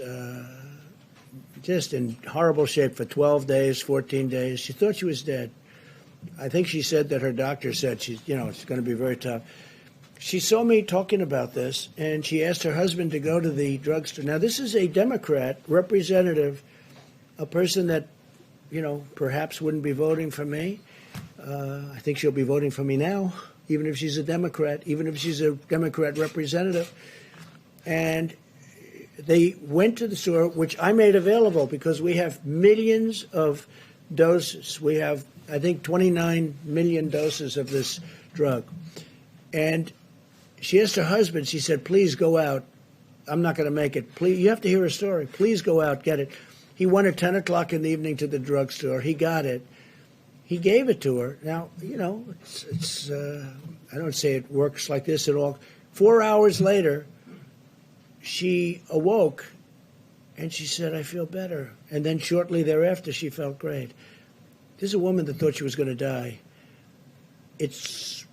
just in horrible shape for 12 days, 14 days. She thought she was dead. I think she said that her doctor said she's, it's going to be very tough. She saw me talking about this, and she asked her husband to go to the drugstore. Now, this is a Democrat representative, a person that, perhaps wouldn't be voting for me. I think she'll be voting for me now, even if she's a Democrat, even if she's a Democrat representative. And they went to the store, which I made available because we have millions of doses. We have, I think, 29 million doses of this drug. And she asked her husband, she said, please go out. I'm not going to make it. Please, you have to hear her story. Please go out, get it. He went at 10 o'clock in the evening to the drugstore. He got it. He gave it to her. Now, it's I don't say it works like this at all. 4 hours later, she awoke, and she said, I feel better. And then shortly thereafter, she felt great. This is a woman that thought she was going to die. She's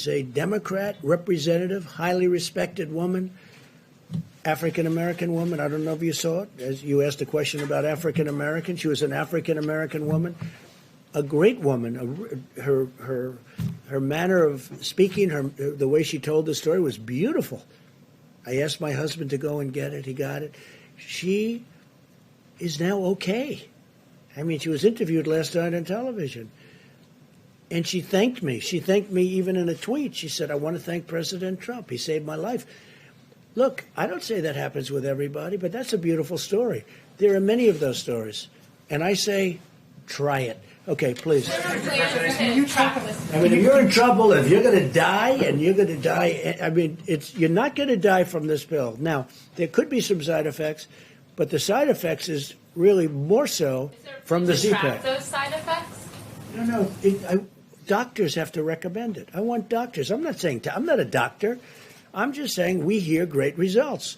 a Democrat representative, highly respected woman, African-American woman. I don't know if you saw it. As you asked a question about African-American, she was an African-American woman. A great woman. Her manner of speaking, the way she told the story was beautiful. I asked my husband to go and get it. He got it. She is now okay. She was interviewed last night on television. And she thanked me. She thanked me even in a tweet. She said, I want to thank President Trump. He saved my life. Look, I don't say that happens with everybody, but that's a beautiful story. There are many of those stories. And I say, try it. Okay, please. If you're in trouble, if you're going to die, and you're going to die, you're not going to die from this pill. Now, there could be some side effects, but the side effects is really more so from the Z-Pack. Those side effects? No. Doctors have to recommend it. I want doctors. I'm not a doctor. I'm just saying we hear great results.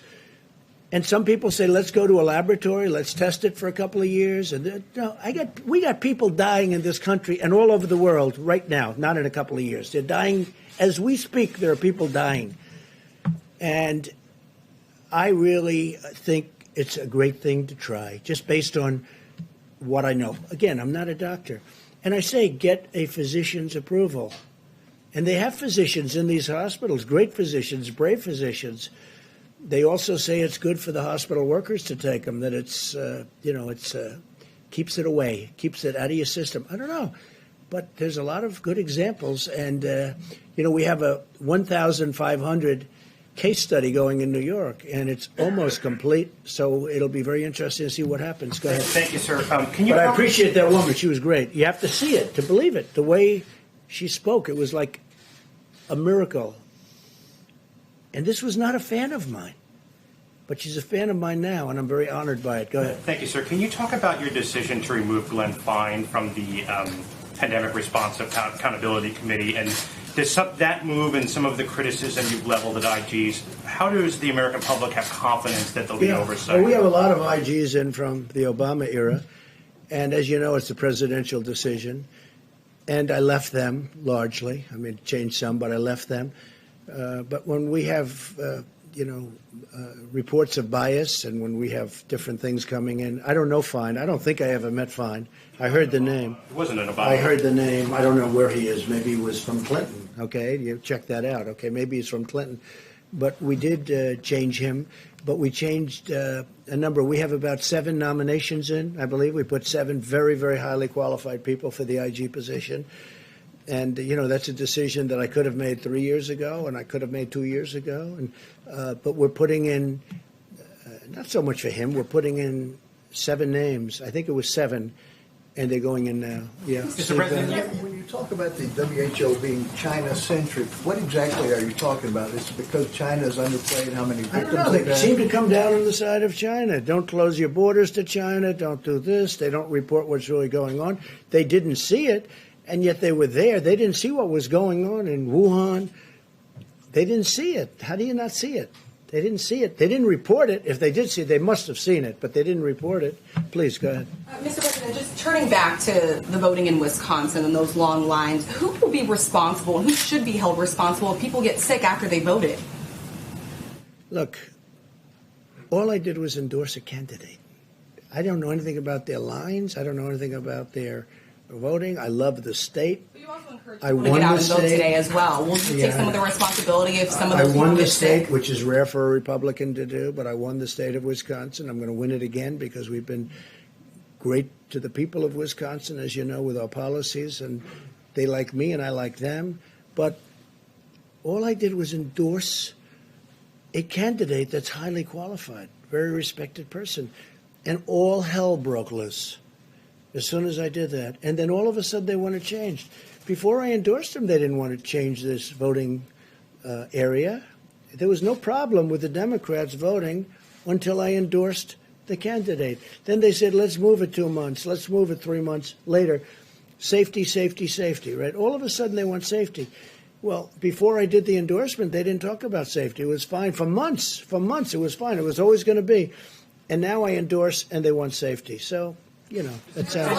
And some people say, let's go to a laboratory, let's test it for a couple of years. And we got people dying in this country and all over the world right now, not in a couple of years. They're dying as we speak. There are people dying. And I really think it's a great thing to try, just based on what I know. Again, I'm not a doctor. And I say, get a physician's approval. And they have physicians in these hospitals, great physicians, brave physicians. They also say it's good for the hospital workers to take them, that it's keeps it away, keeps it out of your system. I don't know. But there's a lot of good examples. And, we have a 1,500 case study going in New York, and it's almost complete. So it'll be very interesting to see what happens. Go ahead. Thank you, sir. But I appreciate that woman. She was great. You have to see it to believe it. The way she spoke, it was like a miracle. And this was not a fan of mine, but she's a fan of mine now, and I'm very honored by it. Go ahead. Thank you, sir. Can you talk about your decision to remove Glenn Fine from the Pandemic Response Accountability Committee? And that move and some of the criticism you've leveled at IGs, how does the American public have confidence that there'll be oversight? Well, we have a lot of IGs in from the Obama era, and as you know, it's a presidential decision. And I left them largely. I mean, changed some, but I left them. But when we have, reports of bias, and when we have different things coming in, I don't know Fine. I don't think I ever met Fine. I heard the name. It wasn't an Obama. I heard the name. I don't know where he is. Maybe he was from Clinton. Okay, you check that out. Okay, maybe he's from Clinton. But we did change him. But we changed a number. We have about 7 nominations in, I believe. We put 7 very, very highly qualified people for the IG position. And, that's a decision that I could have made 3 years ago and I could have made 2 years ago. And but we're putting in, not so much for him, we're putting in 7 names. I think it was 7. And they're going in now. Yeah. Mr. President, when you talk about the WHO being China-centric, what exactly are you talking about? Is it because China is underplayed? How many victims? I don't know. They seem to come down on the side of China. Don't close your borders to China. Don't do this. They don't report what's really going on. They didn't see it, and yet they were there. They didn't see what was going on in Wuhan. They didn't see it. How do you not see it? They didn't see it. They didn't report it. If they did see it, they must have seen it, but they didn't report it. Please, go ahead. Mr. President, just turning back to the voting in Wisconsin and those long lines, who will be responsible and who should be held responsible if people get sick after they voted? Look, all I did was endorse a candidate. I don't know anything about their lines. I don't know anything about their voting. I love the state. But you also encouraged I people to won get out the and vote state today as well. Will you take some of the responsibility if some of those I people won the get sick? state, which is rare for a Republican to do, but I won the state of Wisconsin. I'm going to win it again because we've been great to the people of Wisconsin, as you know, with our policies, and they like me and I like them. But all I did was endorse a candidate that's highly qualified, very respected person, and all hell broke loose as soon as I did that. And then all of a sudden they want to change. Before I endorsed them, they didn't want to change this voting area. There was no problem with the Democrats voting until I endorsed the candidate. Then they said, let's move it 2 months. Let's move it 3 months later. Safety, safety, safety, right? All of a sudden they want safety. Well, before I did the endorsement, they didn't talk about safety. It was fine for months. For months, it was fine. It was always going to be. And now I endorse, and they want safety. So, that's how.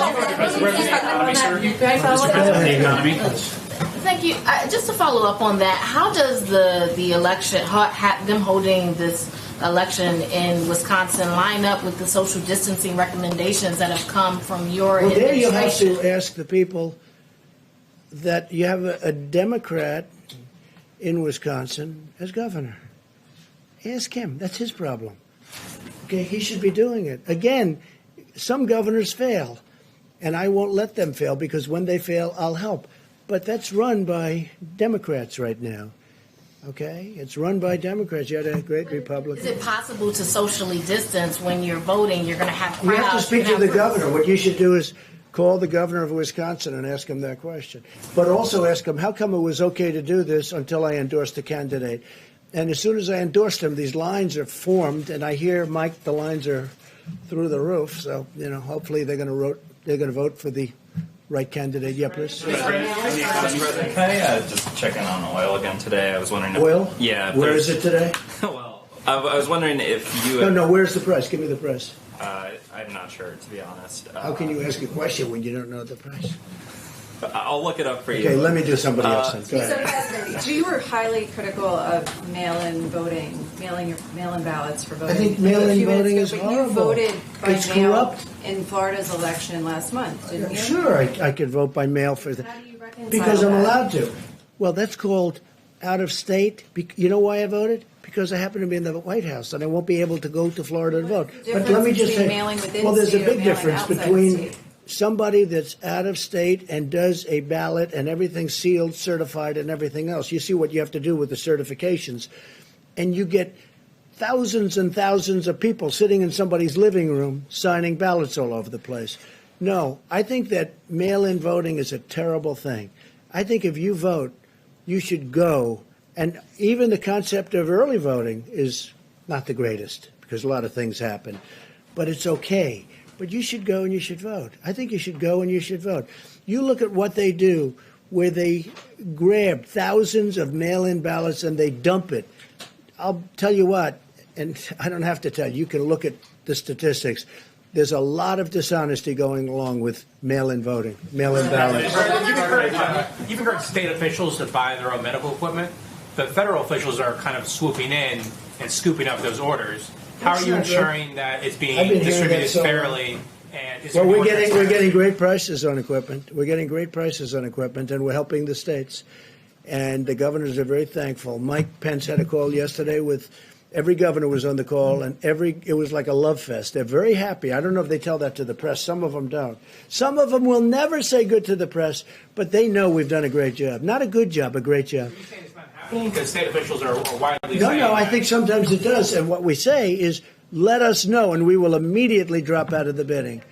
Thank you. Just to follow up on that, how does the election, them holding this election in Wisconsin, line up with the social distancing recommendations that have come from your administration? There you have to ask the people that you have a Democrat in Wisconsin as governor. Ask him. That's his problem. Okay, he should be doing it. Again, some governors fail, and I won't let them fail because when they fail, I'll help. But that's run by Democrats right now. Okay? It's run by Democrats. You had a great Republican. Is it possible to socially distance when you're voting? You're going to have crowds. You have to speak to the governor. What you should do is call the governor of Wisconsin and ask him that question. But also ask him, how come it was okay to do this until I endorsed the candidate? And as soon as I endorsed him, these lines are formed, and I hear, Mike, the lines are through the roof. So, hopefully they're going to vote for the right candidate. Yeah, please. Can I just check in on oil again today? I was wondering. Oil? Yeah. Where is it today? Well, I was wondering if you. No. Where's the price? Give me the price. I'm not sure, to be honest. How can you ask a question when you don't know the price? I'll look it up for you. Okay, let me do somebody else then. Go ahead. So you were highly critical of mail-in voting, mail-in ballots for voting. I think mail-in voting is horrible. You voted by It's mail corrupt. in Florida's election last month, didn't you? Sure, I could vote by mail for that. How do you reconcile Because I'm that? allowed to. Well, that's called out of state. You know why I voted? Because I happen to be in the White House and I won't be able to go to Florida to vote. But let me just say, well, there's a big difference between somebody that's out of state and does a ballot and everything sealed, certified, and everything else. You see what you have to do with the certifications. And you get thousands and thousands of people sitting in somebody's living room signing ballots all over the place. No, I think that mail-in voting is a terrible thing. I think if you vote, you should go. And even the concept of early voting is not the greatest because a lot of things happen. But it's okay. But you should go and you should vote. I think you should go and you should vote. You look at what they do where they grab thousands of mail-in ballots and they dump it. I'll tell you what, and I don't have to tell you, you can look at the statistics. There's a lot of dishonesty going along with mail-in voting, mail-in ballots. You've encouraged state officials to buy their own medical equipment. The federal officials are kind of swooping in and scooping up those orders. How are you ensuring that it's being distributed fairly? Well, we're getting great prices on equipment. We're getting great prices on equipment, and we're helping the states. And the governors are very thankful. Mike Pence had a call yesterday with every governor was on the call, and it was like a love fest. They're very happy. I don't know if they tell that to the press. Some of them don't. Some of them will never say good to the press, but they know we've done a great job. Not a good job, a great job. Are you saying it's not happening? Because state officials are widely saying No, I think sometimes it does. And what we say is, let us know, and we will immediately drop out of the bidding.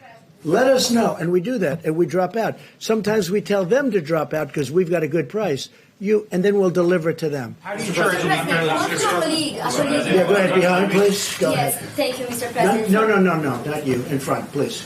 Let us know, and we do that, and we drop out. Sometimes we tell them to drop out because we've got a good price. And then we'll deliver it to them. How do you ensure it's being fairly distributed? Yeah, go ahead, behind, please. Go Yes, ahead. thank you, Mr. President. No, not you. In front, please.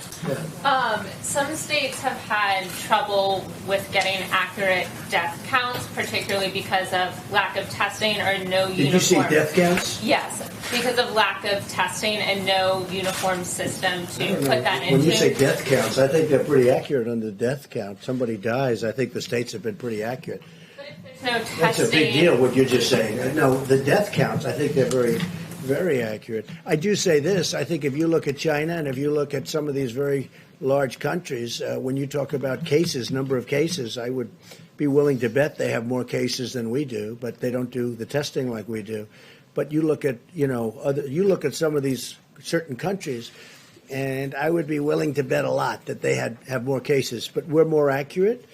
Some states have had trouble with getting accurate death counts, particularly because of lack of testing or no uniform. Did you see death counts? Yes, because of lack of testing and no uniform system to put that into. When you say death counts, I think they're pretty accurate on the death count. Somebody dies, I think the states have been pretty accurate. No testing. That's a big deal, what you're just saying. No, the death counts, I think they're very, very accurate. I do say this. I think if you look at China and if you look at some of these very large countries, when you talk about cases, number of cases, I would be willing to bet they have more cases than we do, but they don't do the testing like we do. But you look at, you look at some of these certain countries, and I would be willing to bet a lot that they have more cases. But we're more accurate.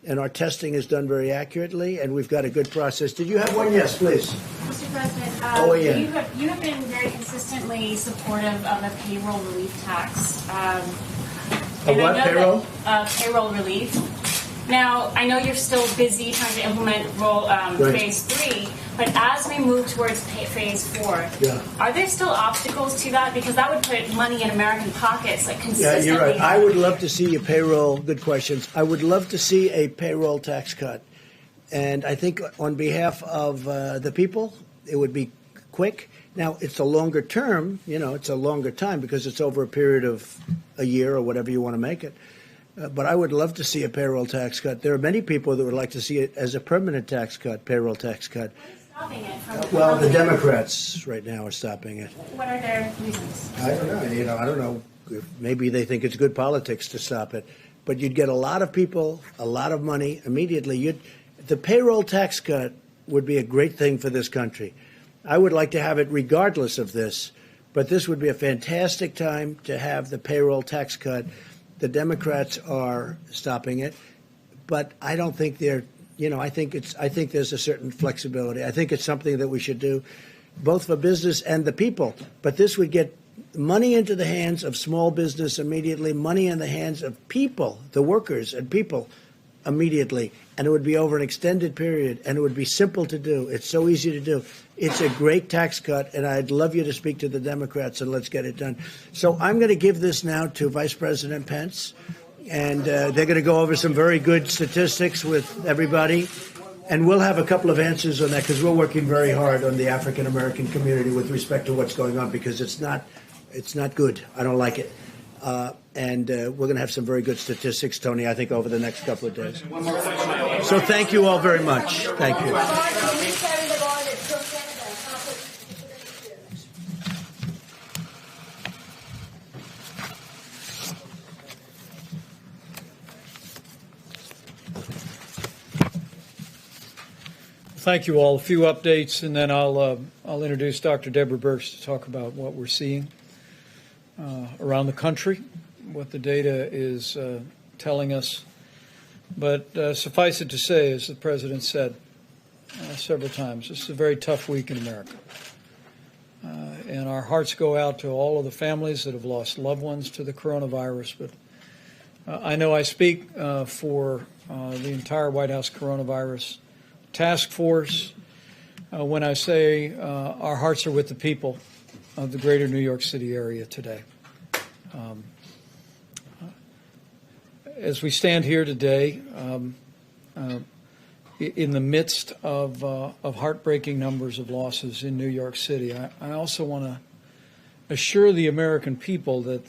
And our testing is done very accurately, and we've got a good process. Did you have one? Yes, please. Mr. President, yeah. you have been very consistently supportive of a payroll relief tax. Payroll? Payroll relief. Now, I know you're still busy trying to implement phase 3, but as we move towards phase 4, are there still obstacles to that? Because that would put money in American pockets consistently. Yeah, you're right. I would love to see a payroll. Good questions. I would love to see a payroll tax cut, and I think on behalf of the people, it would be quick. Now, it's a longer term. It's a longer time because it's over a period of a year or whatever you want to make it. But I would love to see a payroll tax cut. There are many people that would like to see it as a permanent tax cut, payroll tax cut. What is stopping it from Well, the Democrats right now are stopping it. What are their reasons? I don't know. I don't know. Maybe they think it's good politics to stop it. But you'd get a lot of people, a lot of money immediately. The payroll tax cut would be a great thing for this country. I would like to have it regardless of this. But this would be a fantastic time to have the payroll tax cut. The Democrats are stopping it, but I don't think they're. I think there's a certain flexibility. I think it's something that we should do, both for business and the people. But this would get money into the hands of small business immediately, money in the hands of people, the workers and people, immediately, and it would be over an extended period, and it would be simple to do. It's so easy to do. It's a great tax cut, and I'd love you to speak to the Democrats, and let's get it done. So I'm going to give this now to Vice President Pence, and they're going to go over some very good statistics with everybody, and we'll have a couple of answers on that because we're working very hard on the African American community with respect to what's going on because it's not good. I don't like it. And we're going to have some very good statistics, Tony, I think, over the next couple of days. So thank you all very much. Thank you. Thank you all. A few updates, and then I'll introduce Dr. Deborah Birx to talk about what we're seeing around the country, what the data is telling us. But suffice it to say, as the President said several times, this is a very tough week in America. And our hearts go out to all of the families that have lost loved ones to the coronavirus. But I know I speak for the entire White House coronavirus task force when I say our hearts are with the people of the greater New York City area today. As we stand here today, in the midst of heartbreaking numbers of losses in New York City, I also want to assure the American people that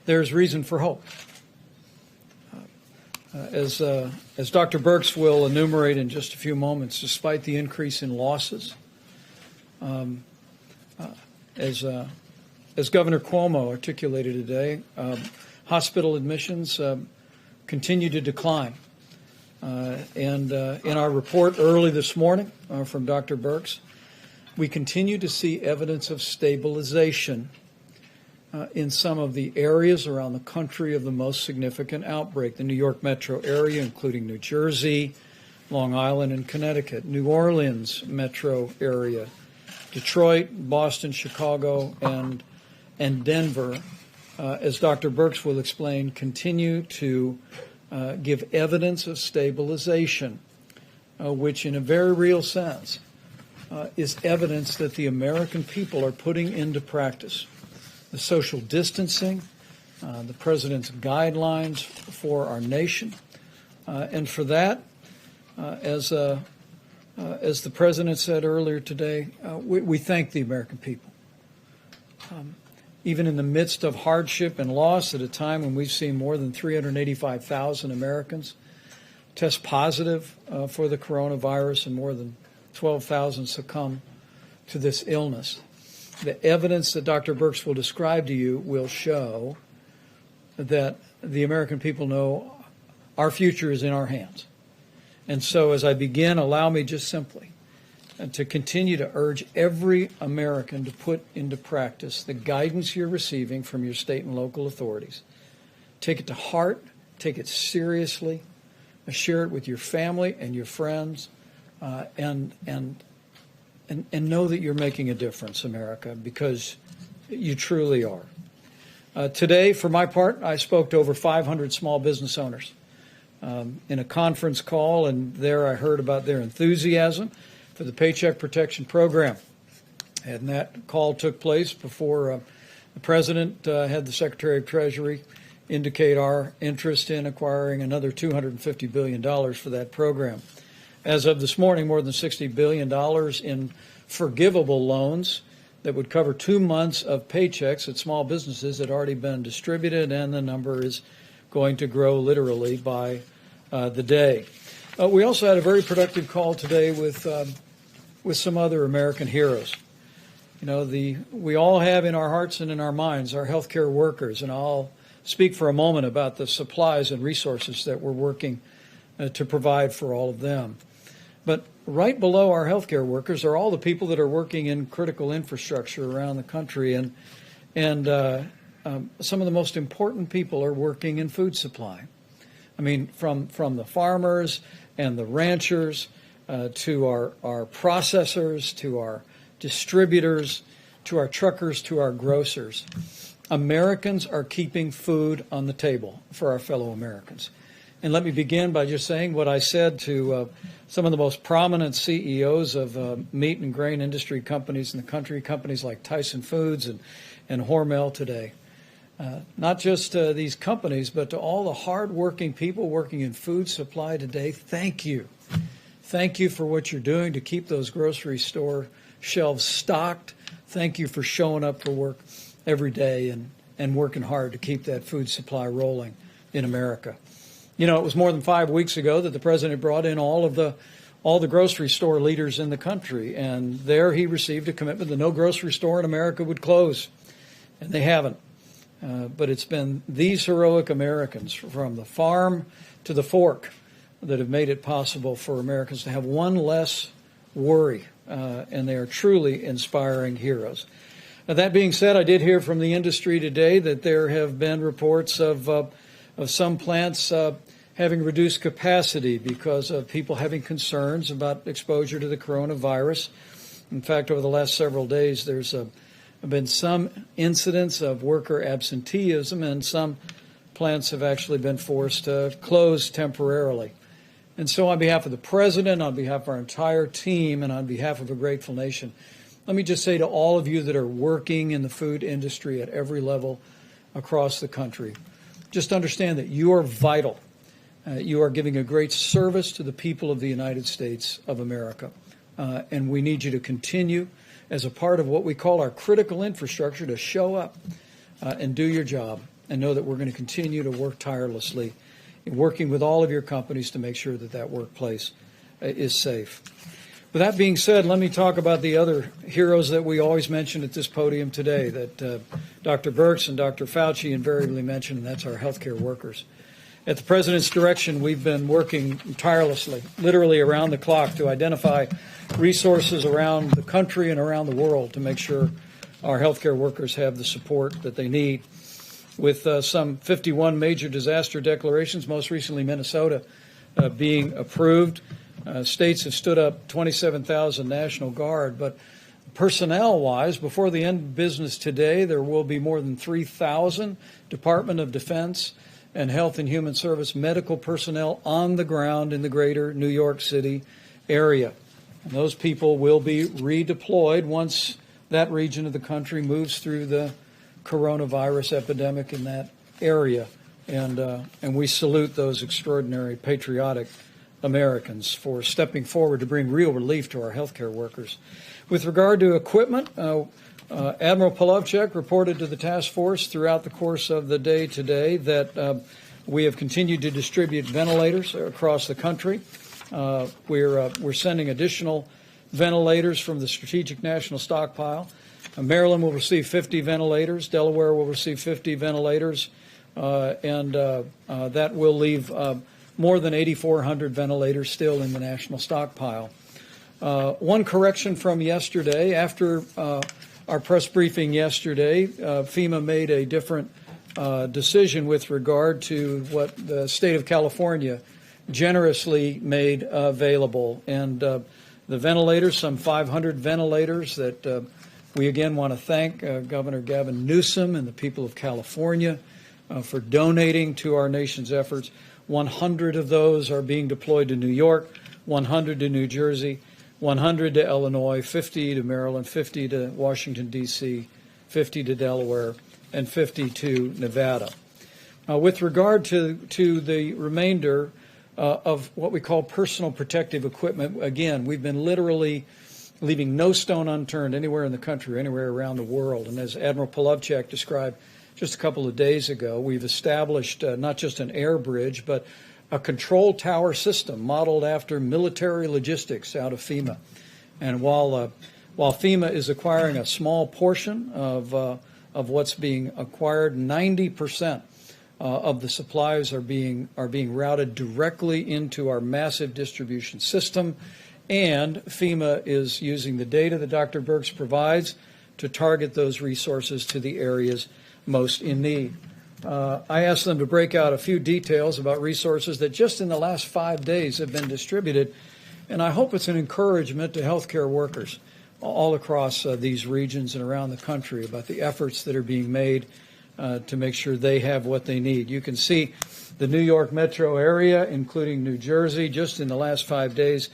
there's reason for hope. As Dr. Birx will enumerate in just a few moments, despite the increase in losses, as Governor Cuomo articulated today, hospital admissions continue to decline. And in our report early this morning from Dr. Birx, we continue to see evidence of stabilization in some of the areas around the country of the most significant outbreak. The New York metro area, including New Jersey, Long Island, and Connecticut. New Orleans metro area, Detroit, Boston, Chicago, and Denver, as Dr. Birx will explain, continue to give evidence of stabilization, which in a very real sense is evidence that the American people are putting into practice the social distancing, the president's guidelines for our nation. And for that, as the president said earlier today, we thank the American people. Even in the midst of hardship and loss at a time when we've seen more than 385,000 Americans test positive for the coronavirus and more than 12,000 succumb to this illness, the evidence that Dr. Birx will describe to you will show that the American people know our future is in our hands. And so as I begin, allow me just simply to continue to urge every American to put into practice the guidance you're receiving from your state and local authorities. Take it to heart, take it seriously, share it with your family and your friends, and know that you're making a difference, America, because you truly are. Today, for my part, I spoke to over 500 small business owners in a conference call, and there I heard about their enthusiasm for the Paycheck Protection Program. And that call took place before the President had the Secretary of Treasury indicate our interest in acquiring another $250 billion for that program. As of this morning, more than $60 billion in forgivable loans that would cover 2 months of paychecks at small businesses had already been distributed, and the number is going to grow literally by the day. We also had a very productive call today with some other American heroes. You know, we all have in our hearts and in our minds our healthcare workers, and I'll speak for a moment about the supplies and resources that we're working to provide for all of them. But right below our healthcare workers are all the people that are working in critical infrastructure around the country, and some of the most important people are working in food supply. I mean, from the farmers and the ranchers to our processors, to our distributors, to our truckers, to our grocers. Americans are keeping food on the table for our fellow Americans. And let me begin by just saying what I said to some of the most prominent CEOs of meat and grain industry companies in the country, companies like Tyson Foods and Hormel today. Not just these companies, but to all the hardworking people working in food supply today, thank you. Thank you for what you're doing to keep those grocery store shelves stocked. Thank you for showing up for work every day and working hard to keep that food supply rolling in America. You know, it was more than 5 weeks ago that the president brought in all the grocery store leaders in the country, and there he received a commitment that no grocery store in America would close, and they haven't. But it's been these heroic Americans, from the farm to the fork, that have made it possible for Americans to have one less worry, and they are truly inspiring heroes. Now, that being said, I did hear from the industry today that there have been reports of some plants having reduced capacity because of people having concerns about exposure to the coronavirus. In fact, over the last several days, there's been some incidents of worker absenteeism, and some plants have actually been forced to close temporarily. And so on behalf of the president, on behalf of our entire team, and on behalf of a grateful nation, let me just say to all of you that are working in the food industry at every level across the country, just understand that you are vital You are giving a great service to the people of the United States of America. And we need you to continue as a part of what we call our critical infrastructure to show up and do your job, and know that we're going to continue to work tirelessly in working with all of your companies to make sure that that workplace is safe. With that being said, let me talk about the other heroes that we always mention at this podium today, that Dr. Birx and Dr. Fauci invariably mention, and that's our healthcare workers. At the President's direction, we've been working tirelessly, literally around the clock, to identify resources around the country and around the world to make sure our healthcare workers have the support that they need. With some 51 major disaster declarations, most recently Minnesota being approved, states have stood up 27,000 National Guard, but personnel-wise, before the end of business today, there will be more than 3,000 Department of Defense and Health and Human Service medical personnel on the ground in the greater New York City area. And those people will be redeployed once that region of the country moves through the coronavirus epidemic in that area. And we salute those extraordinary patriotic Americans for stepping forward to bring real relief to our healthcare workers. With regard to equipment, Admiral Polovchek reported to the task force throughout the course of the day today that we have continued to distribute ventilators across the country. We're sending additional ventilators from the Strategic National Stockpile. Maryland will receive 50 ventilators. Delaware will receive 50 ventilators, and that will leave more than 8,400 ventilators still in the national stockpile. One correction from yesterday. After our press briefing yesterday, FEMA made a different decision with regard to what the state of California generously made available. And the ventilators, some 500 ventilators that we again want to thank Governor Gavin Newsom and the people of California for donating to our nation's efforts. 100 of those are being deployed to New York, 100 to New Jersey, 100 to Illinois, 50 to Maryland, 50 to Washington, D.C., 50 to Delaware, and 50 to Nevada. With regard to the remainder of what we call personal protective equipment, again, we've been literally leaving no stone unturned anywhere in the country, anywhere around the world. And as Admiral Polovchek described just a couple of days ago, we've established not just an air bridge, but a control tower system modeled after military logistics out of FEMA. And while FEMA is acquiring a small portion of what's being acquired, 90% of the supplies are being routed directly into our massive distribution system. And FEMA is using the data that Dr. Birx provides to target those resources to the areas most in need. I asked them to break out a few details about resources that just in the last 5 days have been distributed, and I hope it's an encouragement to healthcare workers all across these regions and around the country about the efforts that are being made to make sure they have what they need. You can see the New York metro area, including New Jersey, just in the last 5 days,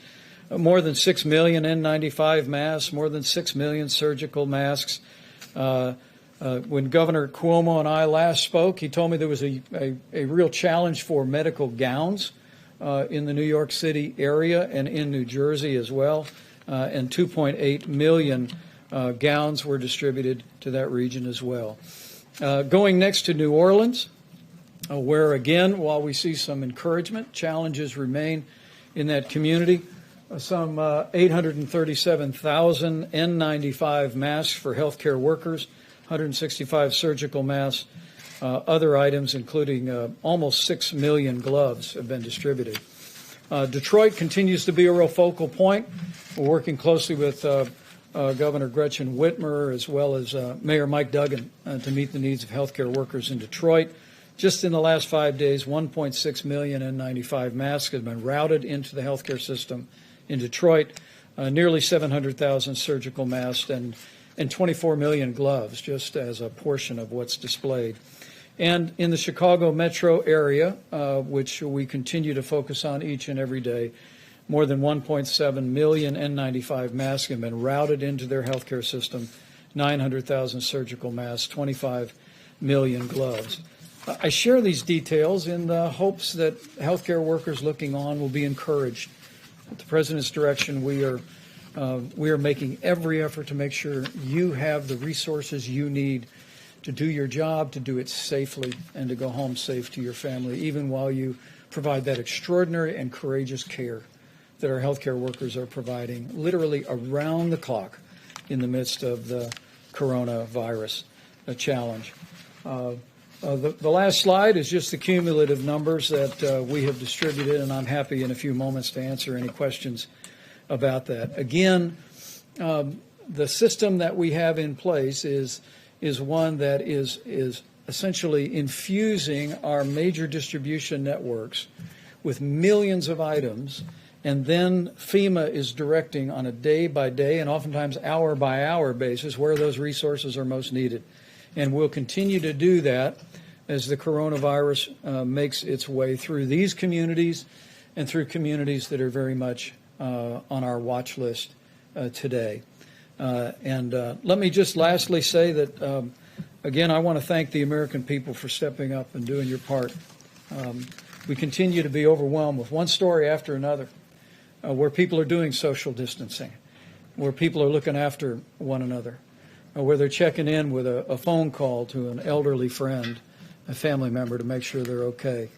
more than 6 million N95 masks, more than 6 million surgical masks. When Governor Cuomo and I last spoke, he told me there was a real challenge for medical gowns in the New York City area and in New Jersey as well. And 2.8 million gowns were distributed to that region as well. Going next to New Orleans, where again, while we see some encouragement, challenges remain in that community. Some 837,000 N95 masks for healthcare workers, 165 surgical masks, other items including almost 6 million gloves have been distributed. Detroit continues to be a real focal point. We're working closely with Governor Gretchen Whitmer as well as Mayor Mike Duggan to meet the needs of healthcare workers in Detroit. Just in the last 5 days, 1.6 million N95 masks have been routed into the healthcare system in Detroit, nearly 700,000 surgical masks, and 24 million gloves, just as a portion of what's displayed. And in the Chicago metro area, which we continue to focus on each and every day, more than 1.7 million N95 masks have been routed into their healthcare system, 900,000 surgical masks, 25 million gloves. I share these details in the hopes that healthcare workers looking on will be encouraged. At the President's direction, we are making every effort to make sure you have the resources you need to do your job, to do it safely, and to go home safe to your family, even while you provide that extraordinary and courageous care that our healthcare workers are providing literally around the clock in the midst of the coronavirus challenge. The last slide is just the cumulative numbers that we have distributed, and I'm happy in a few moments to answer any questions about that. Again, the system that we have in place is one that is essentially infusing our major distribution networks with millions of items, and then FEMA is directing on a day-by-day and oftentimes hour-by-hour basis where those resources are most needed. And we'll continue to do that as the coronavirus makes its way through these communities and through communities that are very much on our watch list today. And let me just lastly say that, again, I want to thank the American people for stepping up and doing your part. We continue to be overwhelmed with one story after another where people are doing social distancing, where people are looking after one another, where they're checking in with a phone call to an elderly friend, a family member, to make sure they're okay.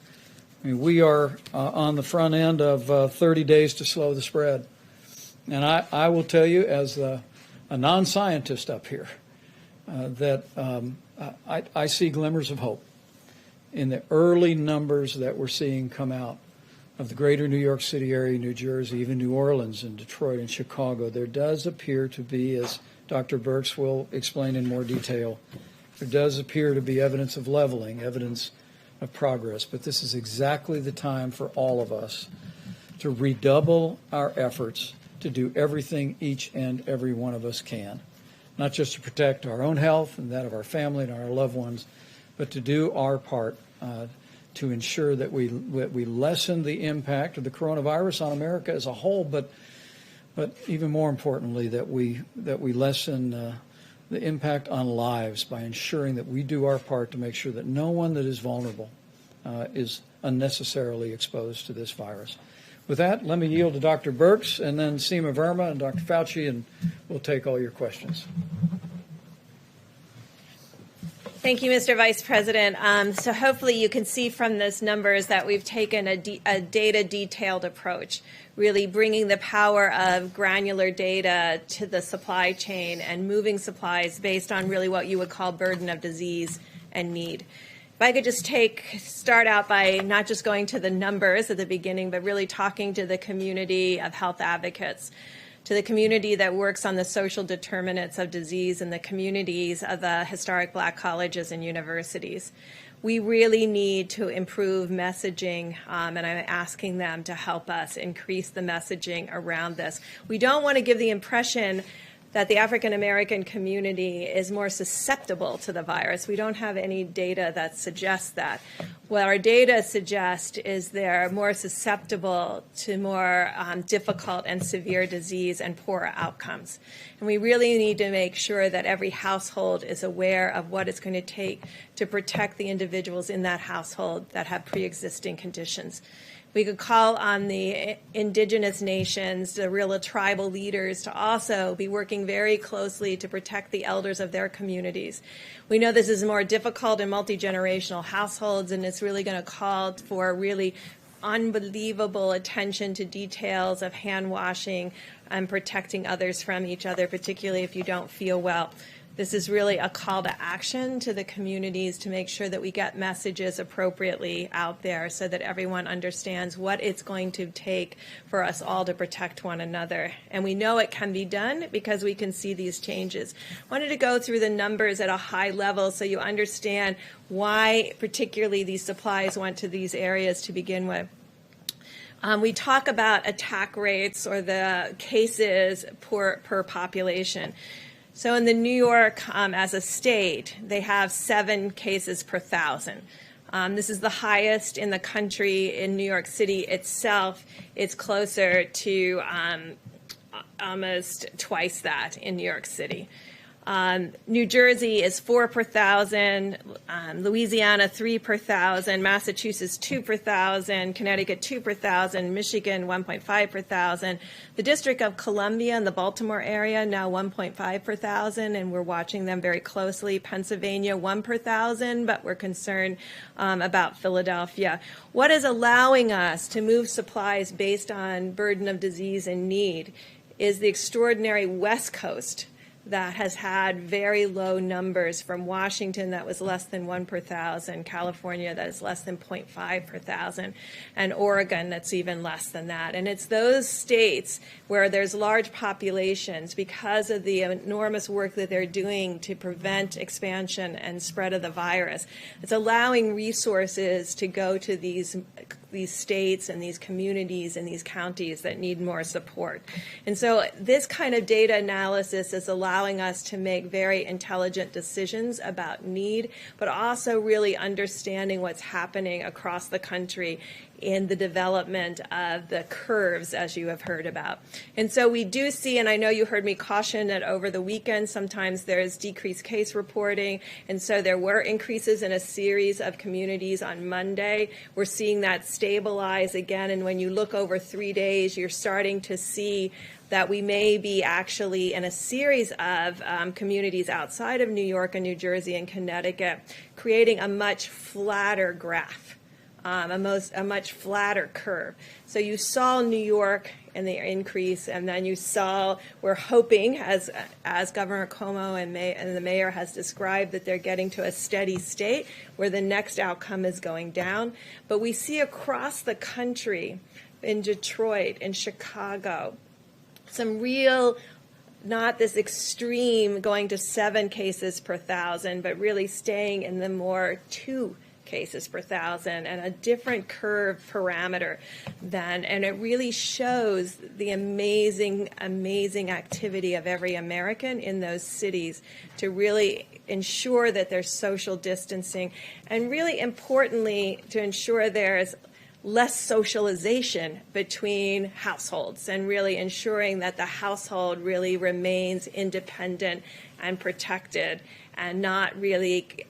I mean, we are on the front end of 30 days to slow the spread. And I will tell you, as a non-scientist up here, that I see glimmers of hope in the early numbers that we're seeing come out of the greater New York City area, New Jersey, even New Orleans and Detroit and Chicago. There does appear to be, as Dr. Birx will explain in more detail, there does appear to be evidence of leveling, evidence of progress. But this is exactly the time for all of us to redouble our efforts to do everything each and every one of us can, not just to protect our own health and that of our family and our loved ones, but to do our part to ensure that we lessen the impact of the coronavirus on America as a whole, but even more importantly, that we lessen the impact on lives by ensuring that we do our part to make sure that no one that is vulnerable is unnecessarily exposed to this virus. With that, let me yield to Dr. Birx and then Seema Verma and Dr. Fauci, and we'll take all your questions. Thank you, Mr. Vice President. So hopefully you can see from those numbers that we've taken a data-detailed approach, really bringing the power of granular data to the supply chain and moving supplies based on really what you would call burden of disease and need. If I could just start out by not just going to the numbers at the beginning, but really talking to the community of health advocates, to the community that works on the social determinants of disease and the communities of the historic Black colleges and universities. We really need to improve messaging, and I'm asking them to help us increase the messaging around this. We don't want to give the impression that the African American community is more susceptible to the virus. We don't have any data that suggests that. What our data suggests is they're more susceptible to more difficult and severe disease and poorer outcomes. And we really need to make sure that every household is aware of what it's going to take to protect the individuals in that household that have pre-existing conditions. We could call on the indigenous nations, the real tribal leaders, to also be working very closely to protect the elders of their communities. We know this is more difficult in multi-generational households, and it's really going to call for really unbelievable attention to details of hand washing and protecting others from each other, particularly if you don't feel well. This is really a call to action to the communities to make sure that we get messages appropriately out there so that everyone understands what it's going to take for us all to protect one another. And we know it can be done because we can see these changes. I wanted to go through the numbers at a high level so you understand why particularly these supplies went to these areas to begin with. We talk about attack rates or the cases per population. So in the New York, as a state, they have 7 cases per 1,000. This is the highest in the country. In New York City itself, it's closer to almost twice that in New York City. New Jersey is 4 per 1,000, Louisiana 3 per 1,000, Massachusetts 2 per 1,000, Connecticut 2 per 1,000, Michigan 1.5 per 1,000. The District of Columbia and the Baltimore area now 1.5 per 1,000, and we're watching them very closely. Pennsylvania 1 per 1,000, but we're concerned about Philadelphia. What is allowing us to move supplies based on burden of disease and need is the extraordinary West Coast that has had very low numbers, from Washington that was less than 1 per 1,000, California that is less than 0.5 per 1,000, and Oregon that's even less than that. And it's those states where there's large populations, because of the enormous work that they're doing to prevent expansion and spread of the virus. It's allowing resources to go to these states and these communities and these counties that need more support. And so this kind of data analysis is allowing us to make very intelligent decisions about need, but also really understanding what's happening across the country in the development of the curves, as you have heard about. And so we do see, and I know you heard me caution that over the weekend sometimes there's decreased case reporting, and so there were increases in a series of communities on Monday. We're seeing that stabilize again, and when you look over 3 days, you're starting to see that we may be actually in a series of communities outside of New York and New Jersey and Connecticut creating a much flatter graph. A much flatter curve. So you saw New York and the increase, and then you saw, we're hoping, as Governor Cuomo and the mayor has described, that they're getting to a steady state where the next outcome is going down. But we see across the country, in Detroit, in Chicago, some real, not this extreme going to 7 cases per 1,000, but really staying in the more 2 cases per 1,000 and a different curve parameter then. And it really shows the amazing, amazing activity of every American in those cities to really ensure that there's social distancing, and really importantly, to ensure there's less socialization between households, and really ensuring that the household really remains independent and protected, and not really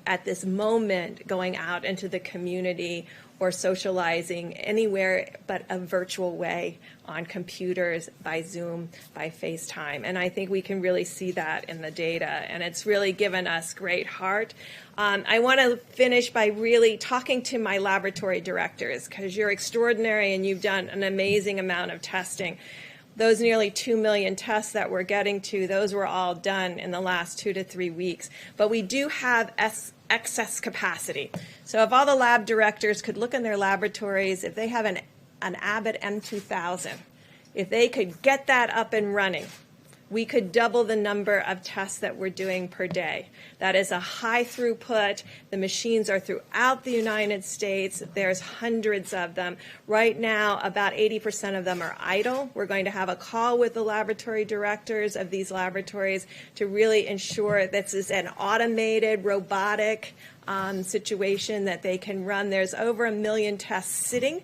at this moment going out into the community or socializing anywhere but a virtual way on computers, by Zoom, by FaceTime. And I think we can really see that in the data, and it's really given us great heart. I want to finish by really talking to my laboratory directors, because you're extraordinary and you've done an amazing amount of testing. Those nearly 2 million tests that we're getting to, those were all done in the last 2 to 3 weeks. But we do have excess capacity. So if all the lab directors could look in their laboratories, if they have an Abbott M2000, if they could get that up and running, we could double the number of tests that we're doing per day. That is a high throughput. The machines are throughout the United States. There's hundreds of them. Right now, about 80% of them are idle. We're going to have a call with the laboratory directors of these laboratories to really ensure this is an automated, robotic situation that they can run. There's over 1 million tests sitting,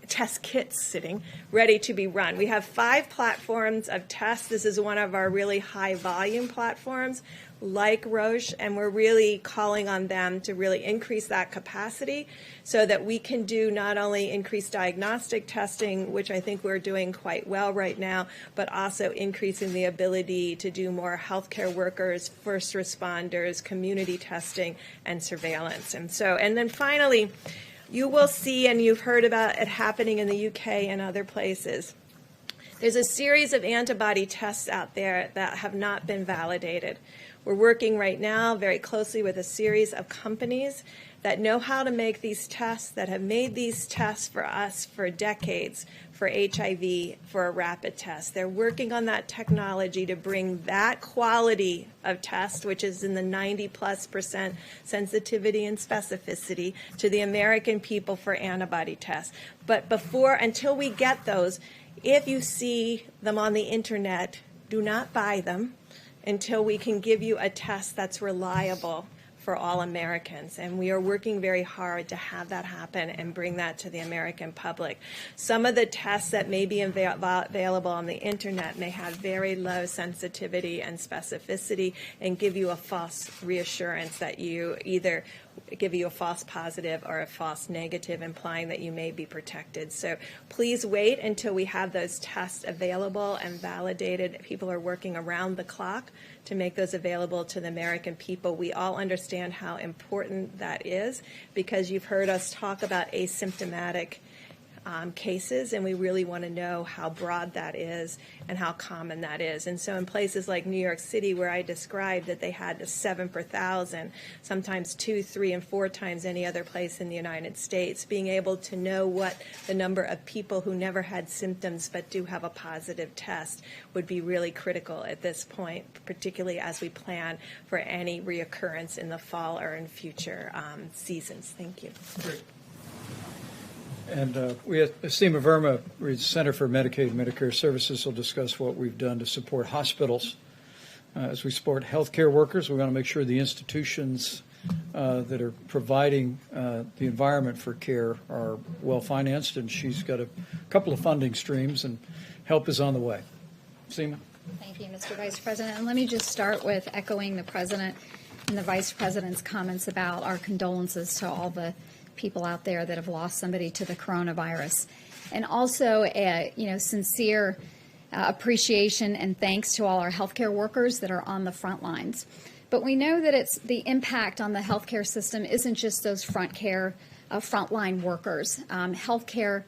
test kits sitting, ready to be run. We have 5 platforms of tests. This is one of our really high volume platforms, like Roche, and we're really calling on them to really increase that capacity so that we can do not only increased diagnostic testing, which I think we're doing quite well right now, but also increasing the ability to do more healthcare workers, first responders, community testing, and surveillance. And then finally, you will see, and you've heard about it happening in the UK and other places, there's a series of antibody tests out there that have not been validated. We're working right now very closely with a series of companies that know how to make these tests, that have made these tests for us for decades, for HIV, for a rapid test. They're working on that technology to bring that quality of test, which is in the 90+% sensitivity and specificity, to the American people for antibody tests. But until we get those, if you see them on the internet, do not buy them until we can give you a test that's reliable for all Americans, and we are working very hard to have that happen and bring that to the American public. Some of the tests that may be available on the internet may have very low sensitivity and specificity and give you a false reassurance that you either give you a false positive or a false negative, implying that you may be protected. So please wait until we have those tests available and validated. People are working around the clock to make those available to the American people. We all understand how important that is because you've heard us talk about asymptomatic cases, and we really want to know how broad that is and how common that is. And so in places like New York City, where I described that they had 7 per 1,000, sometimes 2, 3, and 4 times any other place in the United States, being able to know what the number of people who never had symptoms but do have a positive test would be really critical at this point, particularly as we plan for any reoccurrence in the fall or in future seasons. Thank you. Great. And we have Seema Verma, Center for Medicaid and Medicare Services, will discuss what we've done to support hospitals. As we support healthcare workers, we want to make sure the institutions that are providing the environment for care are well financed, and she's got a couple of funding streams, and help is on the way. Seema. Thank you, Mr. Vice President. And let me just start with echoing the President and the Vice President's comments about our condolences to all the people out there that have lost somebody to the coronavirus, and also sincere appreciation and thanks to all our healthcare workers that are on the front lines. But we know that it's the impact on the healthcare system isn't just those frontline workers. Healthcare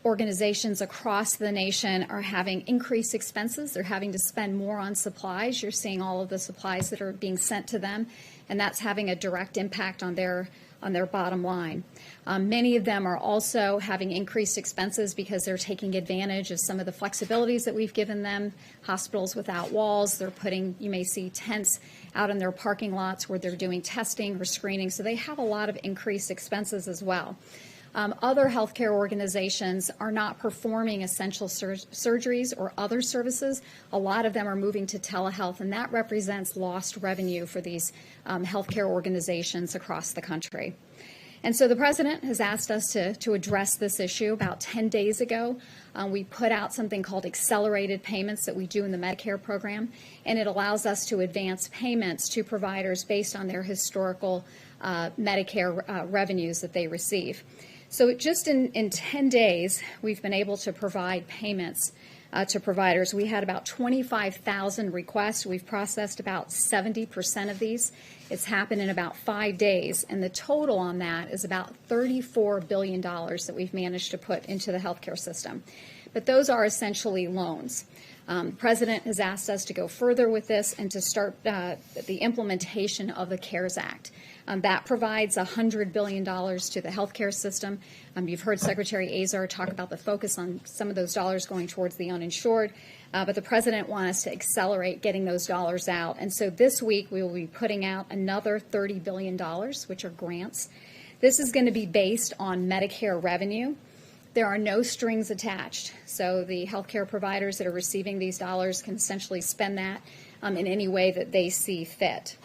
organizations across the nation are having increased expenses. They're having to spend more on supplies. You're seeing all of the supplies that are being sent to them, and that's having a direct impact on their bottom line. Many of them are also having increased expenses because they're taking advantage of some of the flexibilities that we've given them. Hospitals without walls, they're putting, you may see tents out in their parking lots where they're doing testing or screening, so they have a lot of increased expenses as well. Other healthcare organizations are not performing essential surgeries or other services. A lot of them are moving to telehealth, and that represents lost revenue for these healthcare organizations across the country. And so the President has asked us to address this issue. About 10 days ago, we put out something called accelerated payments that we do in the Medicare program, and it allows us to advance payments to providers based on their historical Medicare revenues that they receive. So just in 10 days, we've been able to provide payments to providers. We had about 25,000 requests. We've processed about 70% of these. It's happened in about 5 days, and the total on that is about $34 billion that we've managed to put into the healthcare system. But those are essentially loans. The President has asked us to go further with this and to start the implementation of the CARES Act. That provides $100 billion to the healthcare system. You've heard Secretary Azar talk about the focus on some of those dollars going towards the uninsured, but the President wants us to accelerate getting those dollars out. And so this week we will be putting out another $30 billion, which are grants. This is going to be based on Medicare revenue. There are no strings attached. So the healthcare providers that are receiving these dollars can essentially spend that in any way that they see fit.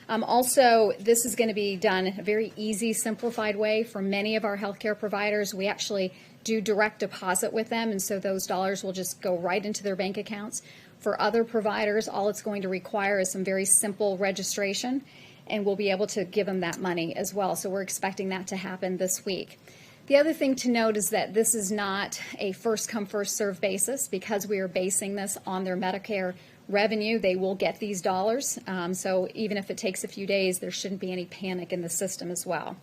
Also, this is going to be done in a very easy, simplified way for many of our healthcare providers. We actually do direct deposit with them, and so those dollars will just go right into their bank accounts. For other providers, all it's going to require is some very simple registration, and we'll be able to give them that money as well. So we're expecting that to happen this week. The other thing to note is that this is not a first-come, first-served basis. Because we are basing this on their Medicare revenue, they will get these dollars. So even if it takes a few days, there shouldn't be any panic in the system as well.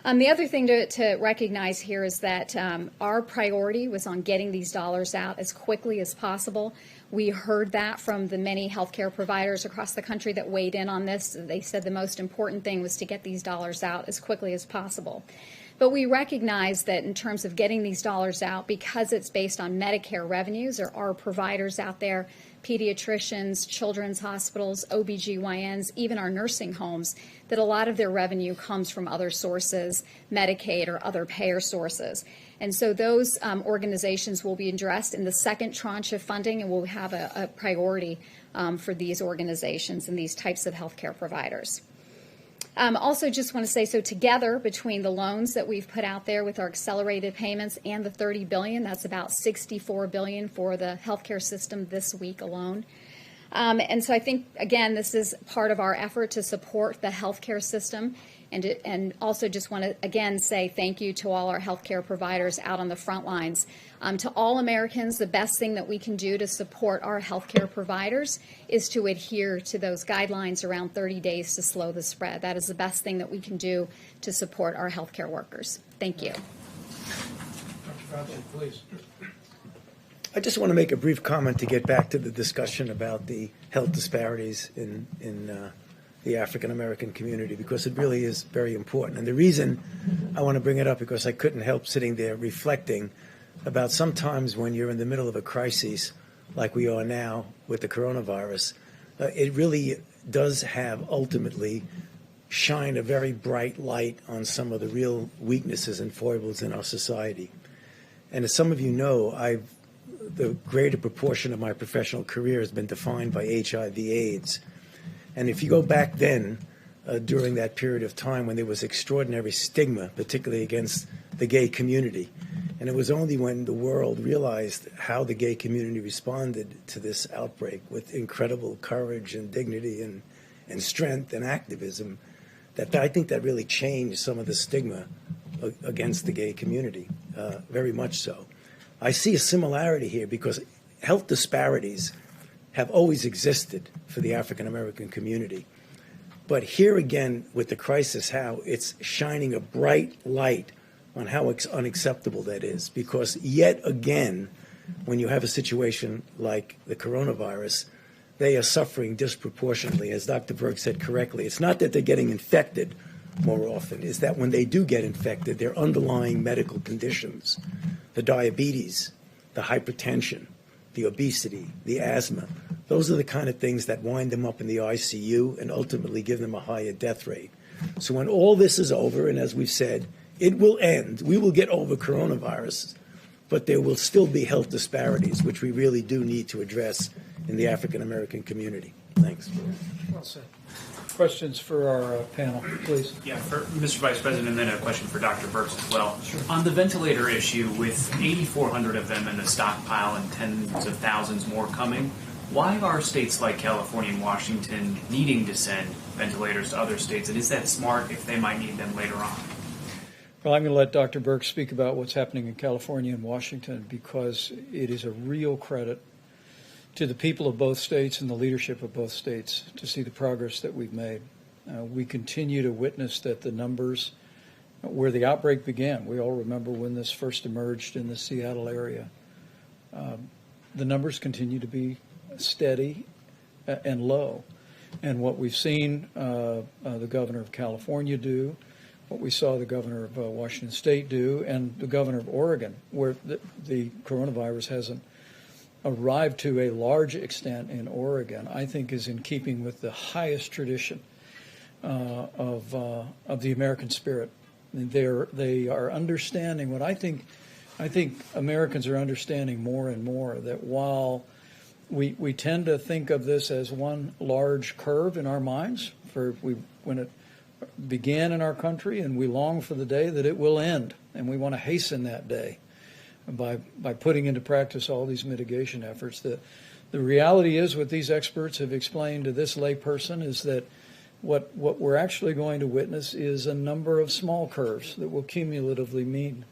The other thing to recognize here is that our priority was on getting these dollars out as quickly as possible. We heard that from the many healthcare providers across the country that weighed in on this. They said the most important thing was to get these dollars out as quickly as possible. But we recognize that in terms of getting these dollars out, because it's based on Medicare revenues, there are providers out there, pediatricians, children's hospitals, OBGYNs, even our nursing homes, that a lot of their revenue comes from other sources, Medicaid or other payer sources. And so those organizations will be addressed in the second tranche of funding, and we'll have a priority for these organizations and these types of healthcare providers. Also, just want to say, so together between the loans that we've put out there with our accelerated payments and the $30 billion, that's about $64 billion for the healthcare system this week alone. And so I think, again, this is part of our effort to support the healthcare system, and also just want to, again, say thank you to all our healthcare providers out on the front lines. To all Americans, the best thing that we can do to support our healthcare providers is to adhere to those guidelines around 30 days to slow the spread. That is the best thing that we can do to support our healthcare workers. Thank you. Dr. Fauci, please. I just want to make a brief comment to get back to the discussion about the health disparities in the African American community, because it really is very important. And the reason I want to bring it up, because I couldn't help sitting there reflecting about sometimes when you're in the middle of a crisis like we are now with the coronavirus, it really does have ultimately shine a very bright light on some of the real weaknesses and foibles in our society. And as some of you know, the greater proportion of my professional career has been defined by HIV/AIDS. And if you go back then, during that period of time when there was extraordinary stigma, particularly against the gay community, and it was only when the world realized how the gay community responded to this outbreak with incredible courage and dignity and strength and activism, that I think that really changed some of the stigma against the gay community, very much so. I see a similarity here because health disparities have always existed for the African American community. But here again, with the crisis, how it's shining a bright light on how unacceptable that is. Because yet again, when you have a situation like the coronavirus, they are suffering disproportionately. As Dr. Berg said correctly, it's not that they're getting infected more often, it's that when they do get infected, their underlying medical conditions, the diabetes, the hypertension, the obesity, the asthma, those are the kind of things that wind them up in the ICU and ultimately give them a higher death rate. So when all this is over, and as we've said, it will end, we will get over coronavirus, but there will still be health disparities, which we really do need to address in the African American community. Thanks. Well said. Questions for our panel, please. Yeah, for Mr. Vice President, and then a question for Dr. Birx as well. Sure. On the ventilator issue, with 8,400 of them in the stockpile and tens of thousands more coming, why are states like California and Washington needing to send ventilators to other states, and is that smart if they might need them later on? Well, I'm going to let Dr. Birx speak about what's happening in California and Washington, because it is a real credit to the people of both states and the leadership of both states to see the progress that we've made. We continue to witness that the numbers where the outbreak began, we all remember when this first emerged in the Seattle area, the numbers continue to be steady and low. And what we've seen the governor of California do, what we saw the governor of Washington State do, and the governor of Oregon, where the coronavirus hasn't arrived to a large extent in Oregon, I think is in keeping with the highest tradition of the American spirit. They are understanding what I think Americans are understanding more and more, that while we tend to think of this as one large curve in our minds when it began in our country, and we long for the day that it will end, and we want to hasten that day by putting into practice all these mitigation efforts. The reality is, what these experts have explained to this layperson, is that what we're actually going to witness is a number of small curves that will cumulatively mean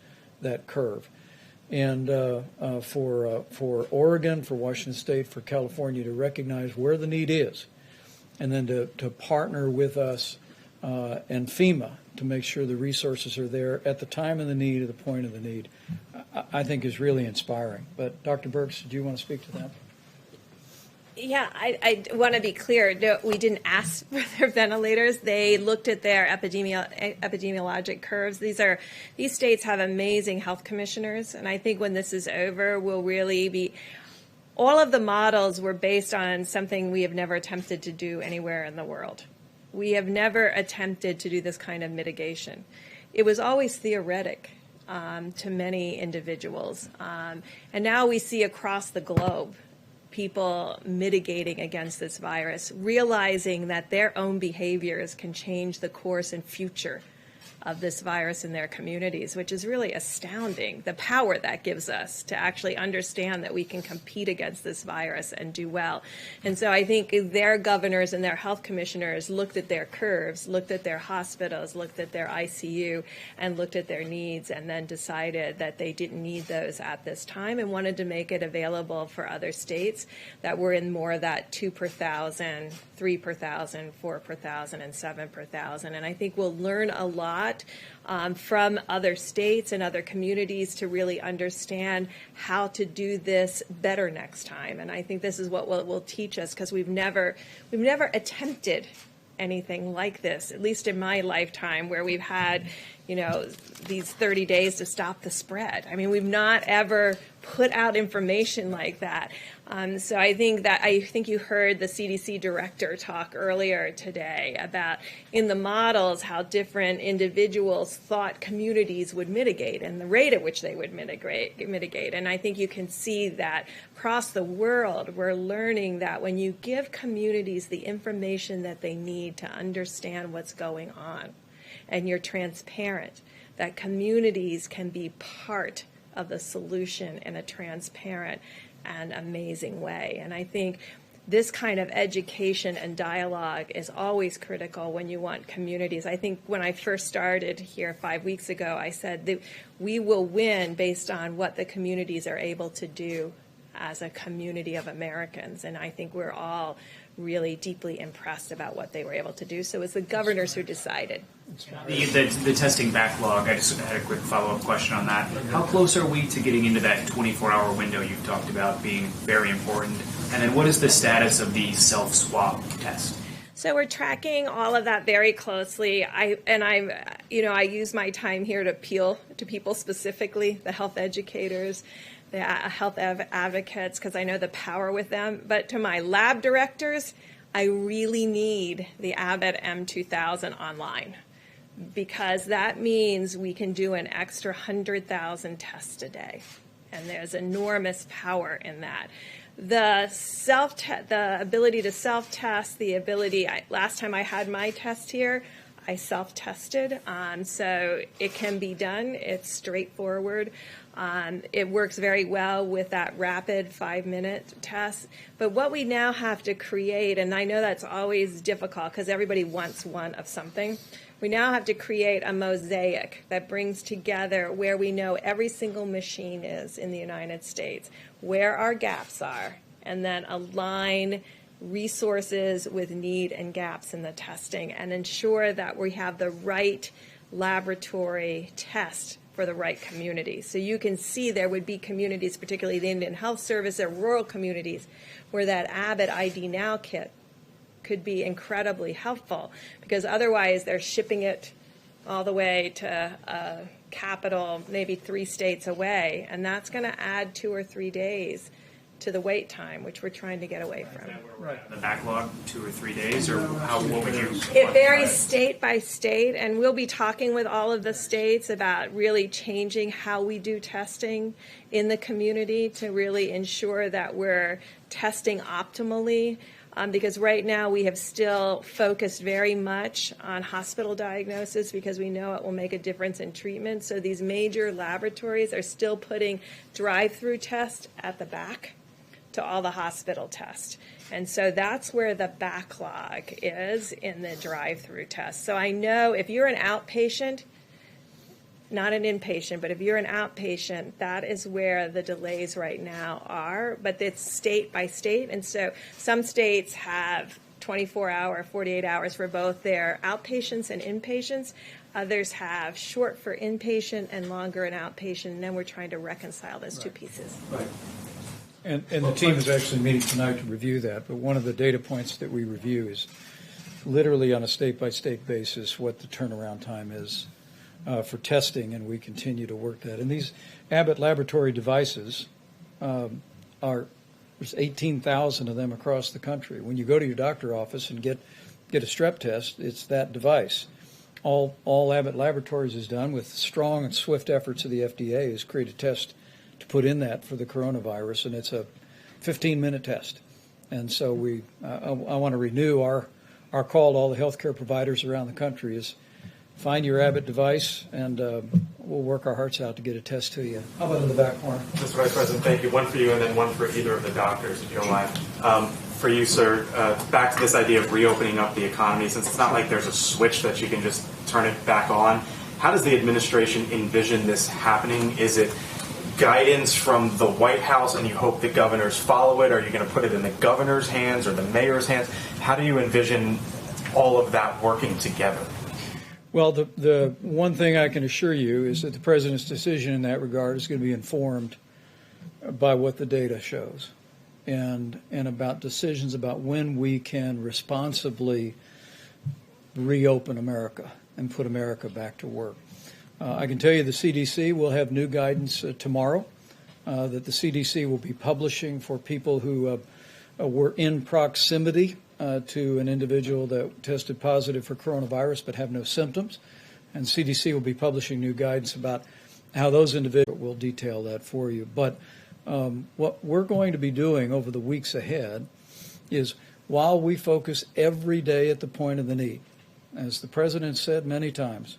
that curve. And for Oregon, for Washington State, for California to recognize where the need is, and then to partner with us and FEMA to make sure the resources are there at the time of the need, at the point of the need, I think is really inspiring. But Dr. Birx, do you want to speak to that? Yeah, I want to be clear. No, we didn't ask for their ventilators. They looked at their epidemiologic curves. These states have amazing health commissioners, and I think when this is over, we'll really be. All of the models were based on something we have never attempted to do anywhere in the world. We have never attempted to do this kind of mitigation. It was always theoretic to many individuals, and now we see across the globe people mitigating against this virus, realizing that their own behaviors can change the course and future of this virus in their communities, which is really astounding, the power that gives us to actually understand that we can compete against this virus and do well. And so I think their governors and their health commissioners looked at their curves, looked at their hospitals, looked at their ICU, and looked at their needs, and then decided that they didn't need those at this time and wanted to make it available for other states that were in more of that 2 per 1,000, 3 per 1,000, 4 per 1,000, and 7 per 1,000. And I think we'll learn a lot from other states and other communities to really understand how to do this better next time. And I think this is what will teach us, because we've never attempted anything like this, at least in my lifetime, where we've had, these 30 days to stop the spread. I mean, we've not ever put out information like that. So I think you heard the CDC director talk earlier today about, in the models, how different individuals thought communities would mitigate and the rate at which they would mitigate. And I think you can see that across the world, we're learning that when you give communities the information that they need to understand what's going on, and you're transparent, that communities can be part of the solution in a transparent and amazing way. And I think this kind of education and dialogue is always critical when you want communities. I think when I first started here 5 weeks ago, I said that we will win based on what the communities are able to do as a community of Americans. And I think we're all really deeply impressed about what they were able to do. So it was the governors who decided. The testing backlog, I just had a quick follow-up question on that. How close are we to getting into that 24-hour window you've talked about being very important? And then what is the status of the self-swab test? So we're tracking all of that very closely. I use my time here to appeal to people specifically, the health educators, the health advocates, because I know the power with them. But to my lab directors, I really need the Abbott M2000 online, because that means we can do an extra 100,000 tests a day. And there's enormous power in that. The ability to self-test, last time I had my test here, I self-tested, so it can be done. It's straightforward. It works very well with that rapid 5-minute test. But what we now have to create, and I know that's always difficult because everybody wants one of something, we now have to create a mosaic that brings together where we know every single machine is in the United States, where our gaps are, and then align resources with need and gaps in the testing, and ensure that we have the right laboratory test for the right community. So you can see there would be communities, particularly the Indian Health Service or rural communities, where that Abbott ID Now kit could be incredibly helpful, because otherwise they're shipping it all the way to a capital, maybe 3 states away, and that's going to add 2 or 3 days to the wait time, which we're trying to get away from. Right. The backlog, 2 or 3 days, or what would you? It varies state by state, and we'll be talking with all of the states about really changing how we do testing in the community to really ensure that we're testing optimally. Because right now we have still focused very much on hospital diagnosis because we know it will make a difference in treatment. So these major laboratories are still putting drive-through tests at the back to all the hospital tests. And so that's where the backlog is, in the drive-through tests. So I know if you're an outpatient, not an inpatient, but if you're an outpatient, that is where the delays right now are. But it's state by state. And so some states have 24-hour, 48 hours for both their outpatients and inpatients. Others have short for inpatient and longer in outpatient. And then we're trying to reconcile those two pieces. Right. And the team is actually meeting tonight to review that. But one of the data points that we review is literally on a state-by-state basis what the turnaround time is for testing, and we continue to work that. And these Abbott laboratory devices there's 18,000 of them across the country. When you go to your doctor office and get a strep test, it's that device. All Abbott Laboratories has done, with strong and swift efforts of the FDA, is create a test to put in that for the coronavirus, and it's a 15-minute test. And so I want to renew our call to all the healthcare providers around the country is find your Abbott device, and we'll work our hearts out to get a test to you. How about in the back corner? Mr. Vice President, thank you. One for you and then one for either of the doctors, if you don't mind. For you, sir, back to this idea of reopening up the economy, since it's not like there's a switch that you can just turn it back on. How does the administration envision this happening? Is it guidance from the White House and you hope the governors follow it? Are you going to put it in the governor's hands or the mayor's hands? How do you envision all of that working together? Well, the one thing I can assure you is that the president's decision in that regard is going to be informed by what the data shows and about decisions about when we can responsibly reopen America and put America back to work. I can tell you the CDC will have new guidance tomorrow that the CDC will be publishing for people who were in proximity to an individual that tested positive for coronavirus but have no symptoms. And CDC will be publishing new guidance about how those individuals will detail that for you. But what we're going to be doing over the weeks ahead is while we focus every day at the point of the need, as the president said many times,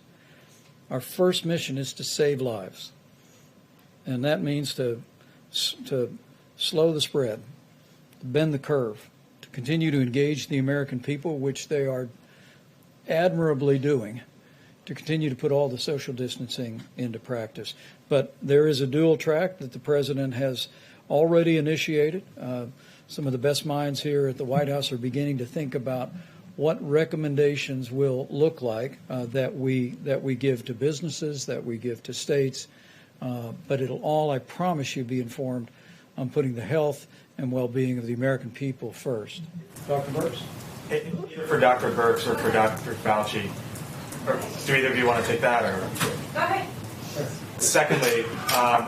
our first mission is to save lives. And that means to slow the spread, to bend the curve, to continue to engage the American people, which they are admirably doing, to continue to put all the social distancing into practice. But there is a dual track that the president has already initiated. Some of the best minds here at the White House are beginning to think about what recommendations will look like that we give to businesses, that we give to states. But it'll all, I promise you, be informed on putting the health and well-being of the American people first. Dr. Birx? Either for Dr. Birx or for Dr. Fauci. Or do either of you want to take that? Or? Go ahead. Secondly,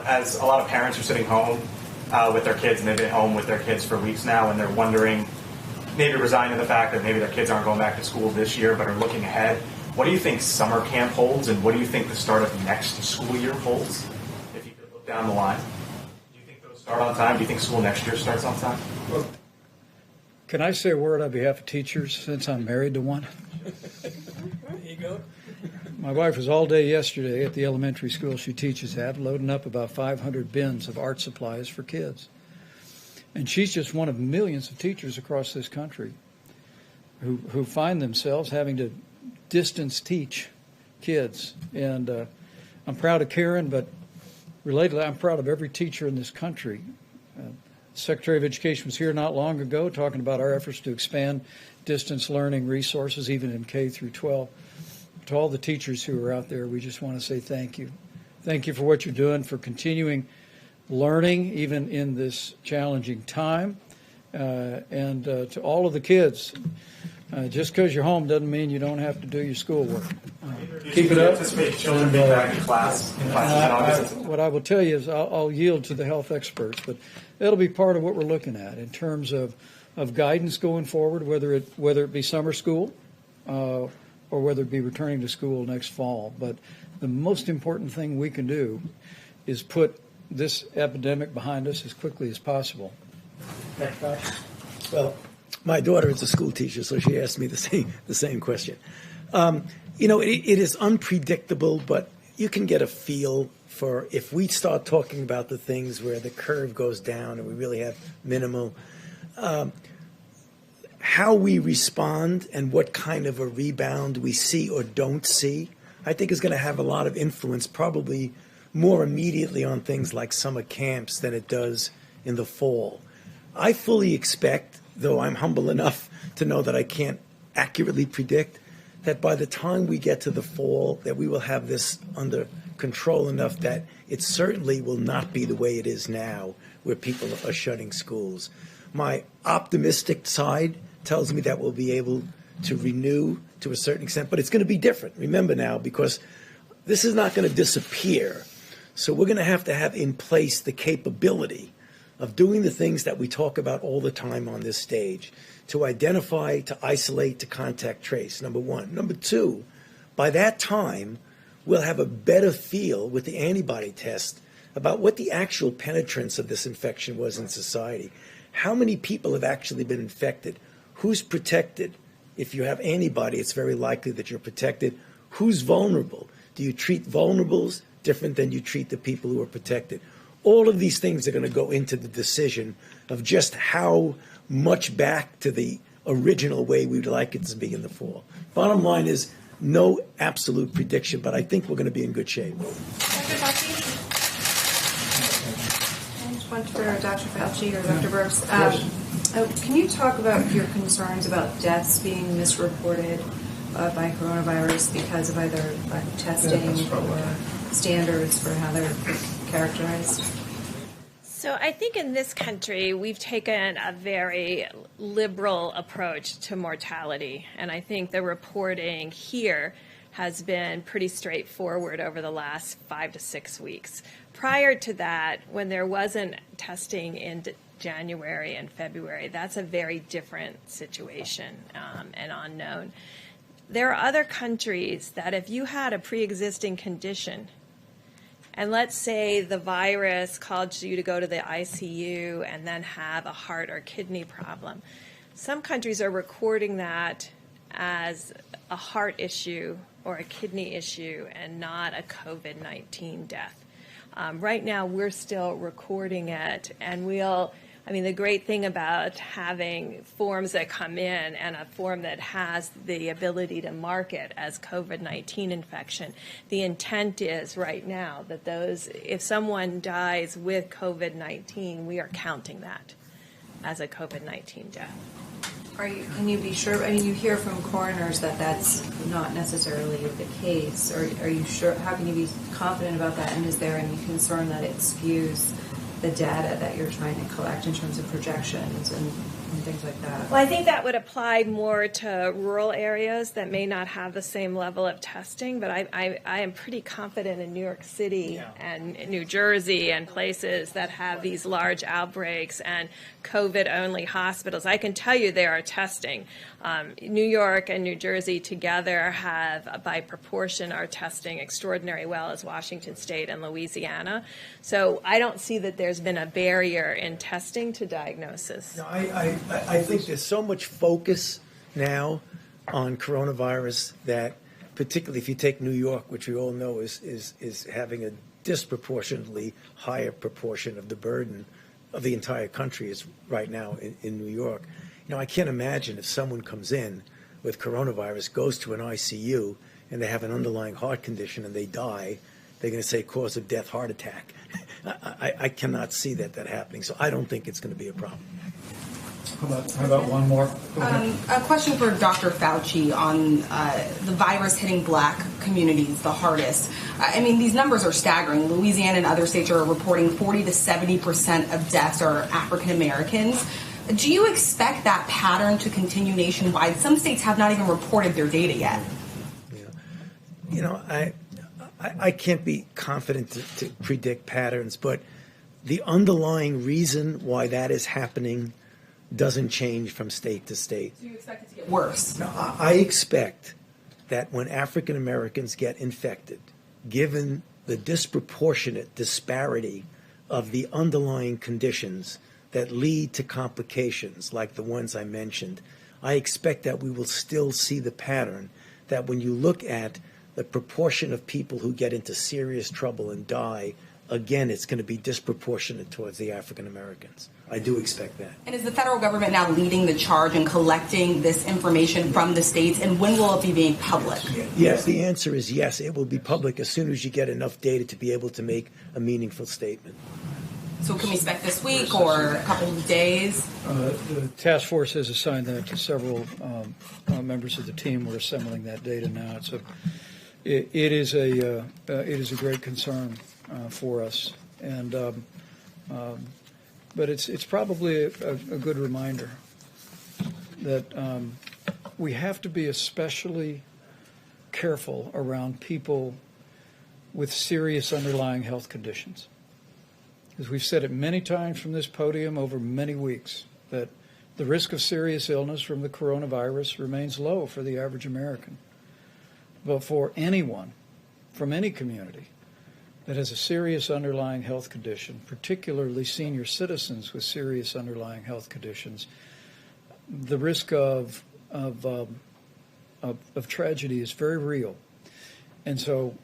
as a lot of parents are sitting home with their kids, and they've been home with their kids for weeks now, and they're wondering, maybe resigning the fact that maybe their kids aren't going back to school this year, but are looking ahead. What do you think summer camp holds, and what do you think the start of next school year holds? If you could look down the line, do you think those start on time? Do you think school next year starts on time? Can I say a word on behalf of teachers since I'm married to one? There you go. My wife was all day yesterday at the elementary school she teaches at, loading up about 500 bins of art supplies for kids. And she's just one of millions of teachers across this country who find themselves having to distance teach kids. And I'm proud of Karen, but relatedly, I'm proud of every teacher in this country. Secretary of Education was here not long ago talking about our efforts to expand distance learning resources, even in K through 12. To all the teachers who are out there, we just want to say thank you. Thank you for what you're doing, for continuing learning even in this challenging time. And to all of the kids, just because you're home doesn't mean you don't have to do your schoolwork. Keep it up. Anticipate children being back in class in August? What I will tell you is I'll yield to the health experts, but that'll be part of what we're looking at in terms of guidance going forward, whether it be summer school or whether it be returning to school next fall. But the most important thing we can do is put this epidemic behind us as quickly as possible. Well, my daughter is a school teacher, so she asked me the same question. It is unpredictable, but you can get a feel for if we start talking about the things where the curve goes down and we really have minimal, how we respond and what kind of a rebound we see or don't see, I think is going to have a lot of influence, probably more immediately on things like summer camps than it does in the fall. I fully expect, though I'm humble enough to know that I can't accurately predict, that by the time we get to the fall, that we will have this under control enough that it certainly will not be the way it is now, where people are shutting schools. My optimistic side tells me that we'll be able to renew to a certain extent, but it's going to be different. Remember now, because this is not going to disappear. So we're going to have in place the capability of doing the things that we talk about all the time on this stage, to identify, to isolate, to contact trace, number one. Number two, by that time, we'll have a better feel with the antibody test about what the actual penetrance of this infection was in society. how many people have actually been infected? Who's protected? If you have antibody, it's very likely that you're protected. Who's vulnerable? Do you treat vulnerables different than you treat the people who are protected? All of these things are going to go into the decision of just how much back to the original way we'd like it to be in the fall. Bottom line is no absolute prediction, but I think we're going to be in good shape. Dr. Fauci? I just want for Dr. Fauci or Dr. Birx. Can you talk about your concerns about deaths being misreported by coronavirus because of either lack of testing or standards for how they're characterized? So I think in this country, we've taken a very liberal approach to mortality. And I think the reporting here has been pretty straightforward over the last 5 to 6 weeks. Prior to that, when there wasn't testing in January and February, that's a very different situation and unknown. There are other countries that if you had a pre-existing condition, and let's say the virus caused you to go to the ICU and then have a heart or kidney problem. Some countries are recording that as a heart issue or a kidney issue and not a COVID-19 death. Right now, we're still recording it, and the great thing about having forms that come in and a form that has the ability to mark it as COVID-19 infection, the intent is right now that if someone dies with COVID-19, we are counting that as a COVID-19 death. Can you be sure? I mean, you hear from coroners that that's not necessarily the case. Or are you sure? How can you be confident about that? And is there any concern that it skews the data that you're trying to collect in terms of projections and things like that? Well, I think that would apply more to rural areas that may not have the same level of testing, but I am pretty confident in New York City and New Jersey and places that have these large outbreaks and COVID-only hospitals. I can tell you there are testing. New York and New Jersey together have, by proportion, are testing extraordinarily well as Washington State and Louisiana. So I don't see that there's been a barrier in testing to diagnosis. No, I think there's so much focus now on coronavirus that, particularly if you take New York, which we all know is having a disproportionately higher proportion of the burden of the entire country is right now in New York. I can't imagine if someone comes in with coronavirus, goes to an ICU, and they have an underlying heart condition and they die, they're going to say cause of death, heart attack. I cannot see that happening, so I don't think it's going to be a problem. How about one more? A question for Dr. Fauci on the virus hitting black communities the hardest. I mean, these numbers are staggering. Louisiana and other states are reporting 40 to 70% of deaths are African Americans. Do you expect that pattern to continue nationwide? Some states have not even reported their data yet. I can't be confident to predict patterns, but the underlying reason why that is happening doesn't change from state to state. Do you expect it to get worse? No, I expect that when African Americans get infected, given the disproportionate disparity of the underlying conditions that lead to complications like the ones I mentioned, I expect that we will still see the pattern that when you look at the proportion of people who get into serious trouble and die, again, it's going to be disproportionate towards the African Americans. I do expect that. And is the federal government now leading the charge in collecting this information from the states, and when will it be made public? Yes, the answer is yes. It will be public as soon as you get enough data to be able to make a meaningful statement. So can we expect this week or a couple of days? The task force has assigned that to several members of the team. We're assembling that data now. It is a great concern for us, and but it's probably a good reminder that we have to be especially careful around people with serious underlying health conditions. As we've said it many times from this podium over many weeks, that the risk of serious illness from the coronavirus remains low for the average American. But for anyone from any community that has a serious underlying health condition, particularly senior citizens with serious underlying health conditions, the risk of tragedy is very real. And so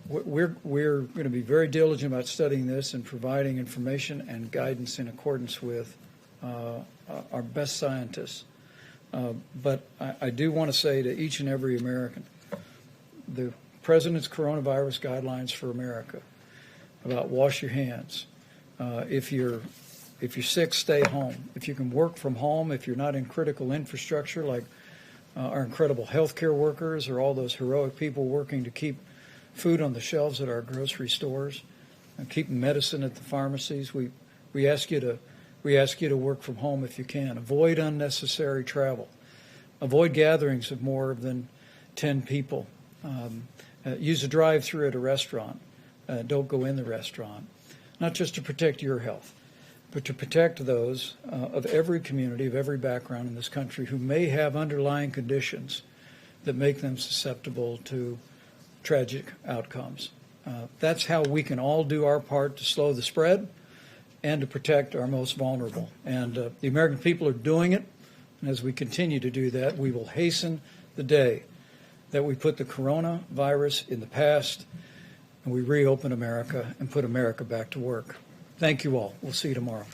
we're going to be very diligent about studying this and providing information and guidance in accordance with our best scientists. But I do want to say to each and every American, the President's coronavirus guidelines for America about wash your hands. If you're sick, stay home. If you can work from home, if you're not in critical infrastructure like our incredible healthcare workers or all those heroic people working to keep food on the shelves at our grocery stores and keep medicine at the pharmacies, we ask you to work from home if you can. Avoid unnecessary travel. Avoid gatherings of more than 10 people. Use a drive-through at a restaurant. Don't go in the restaurant. Not just to protect your health, but to protect those of every community, of every background in this country who may have underlying conditions that make them susceptible to tragic outcomes. That's how we can all do our part to slow the spread and to protect our most vulnerable. And the American people are doing it. And as we continue to do that, we will hasten the day that we put the coronavirus in the past and we reopen America and put America back to work. Thank you all. We'll see you tomorrow.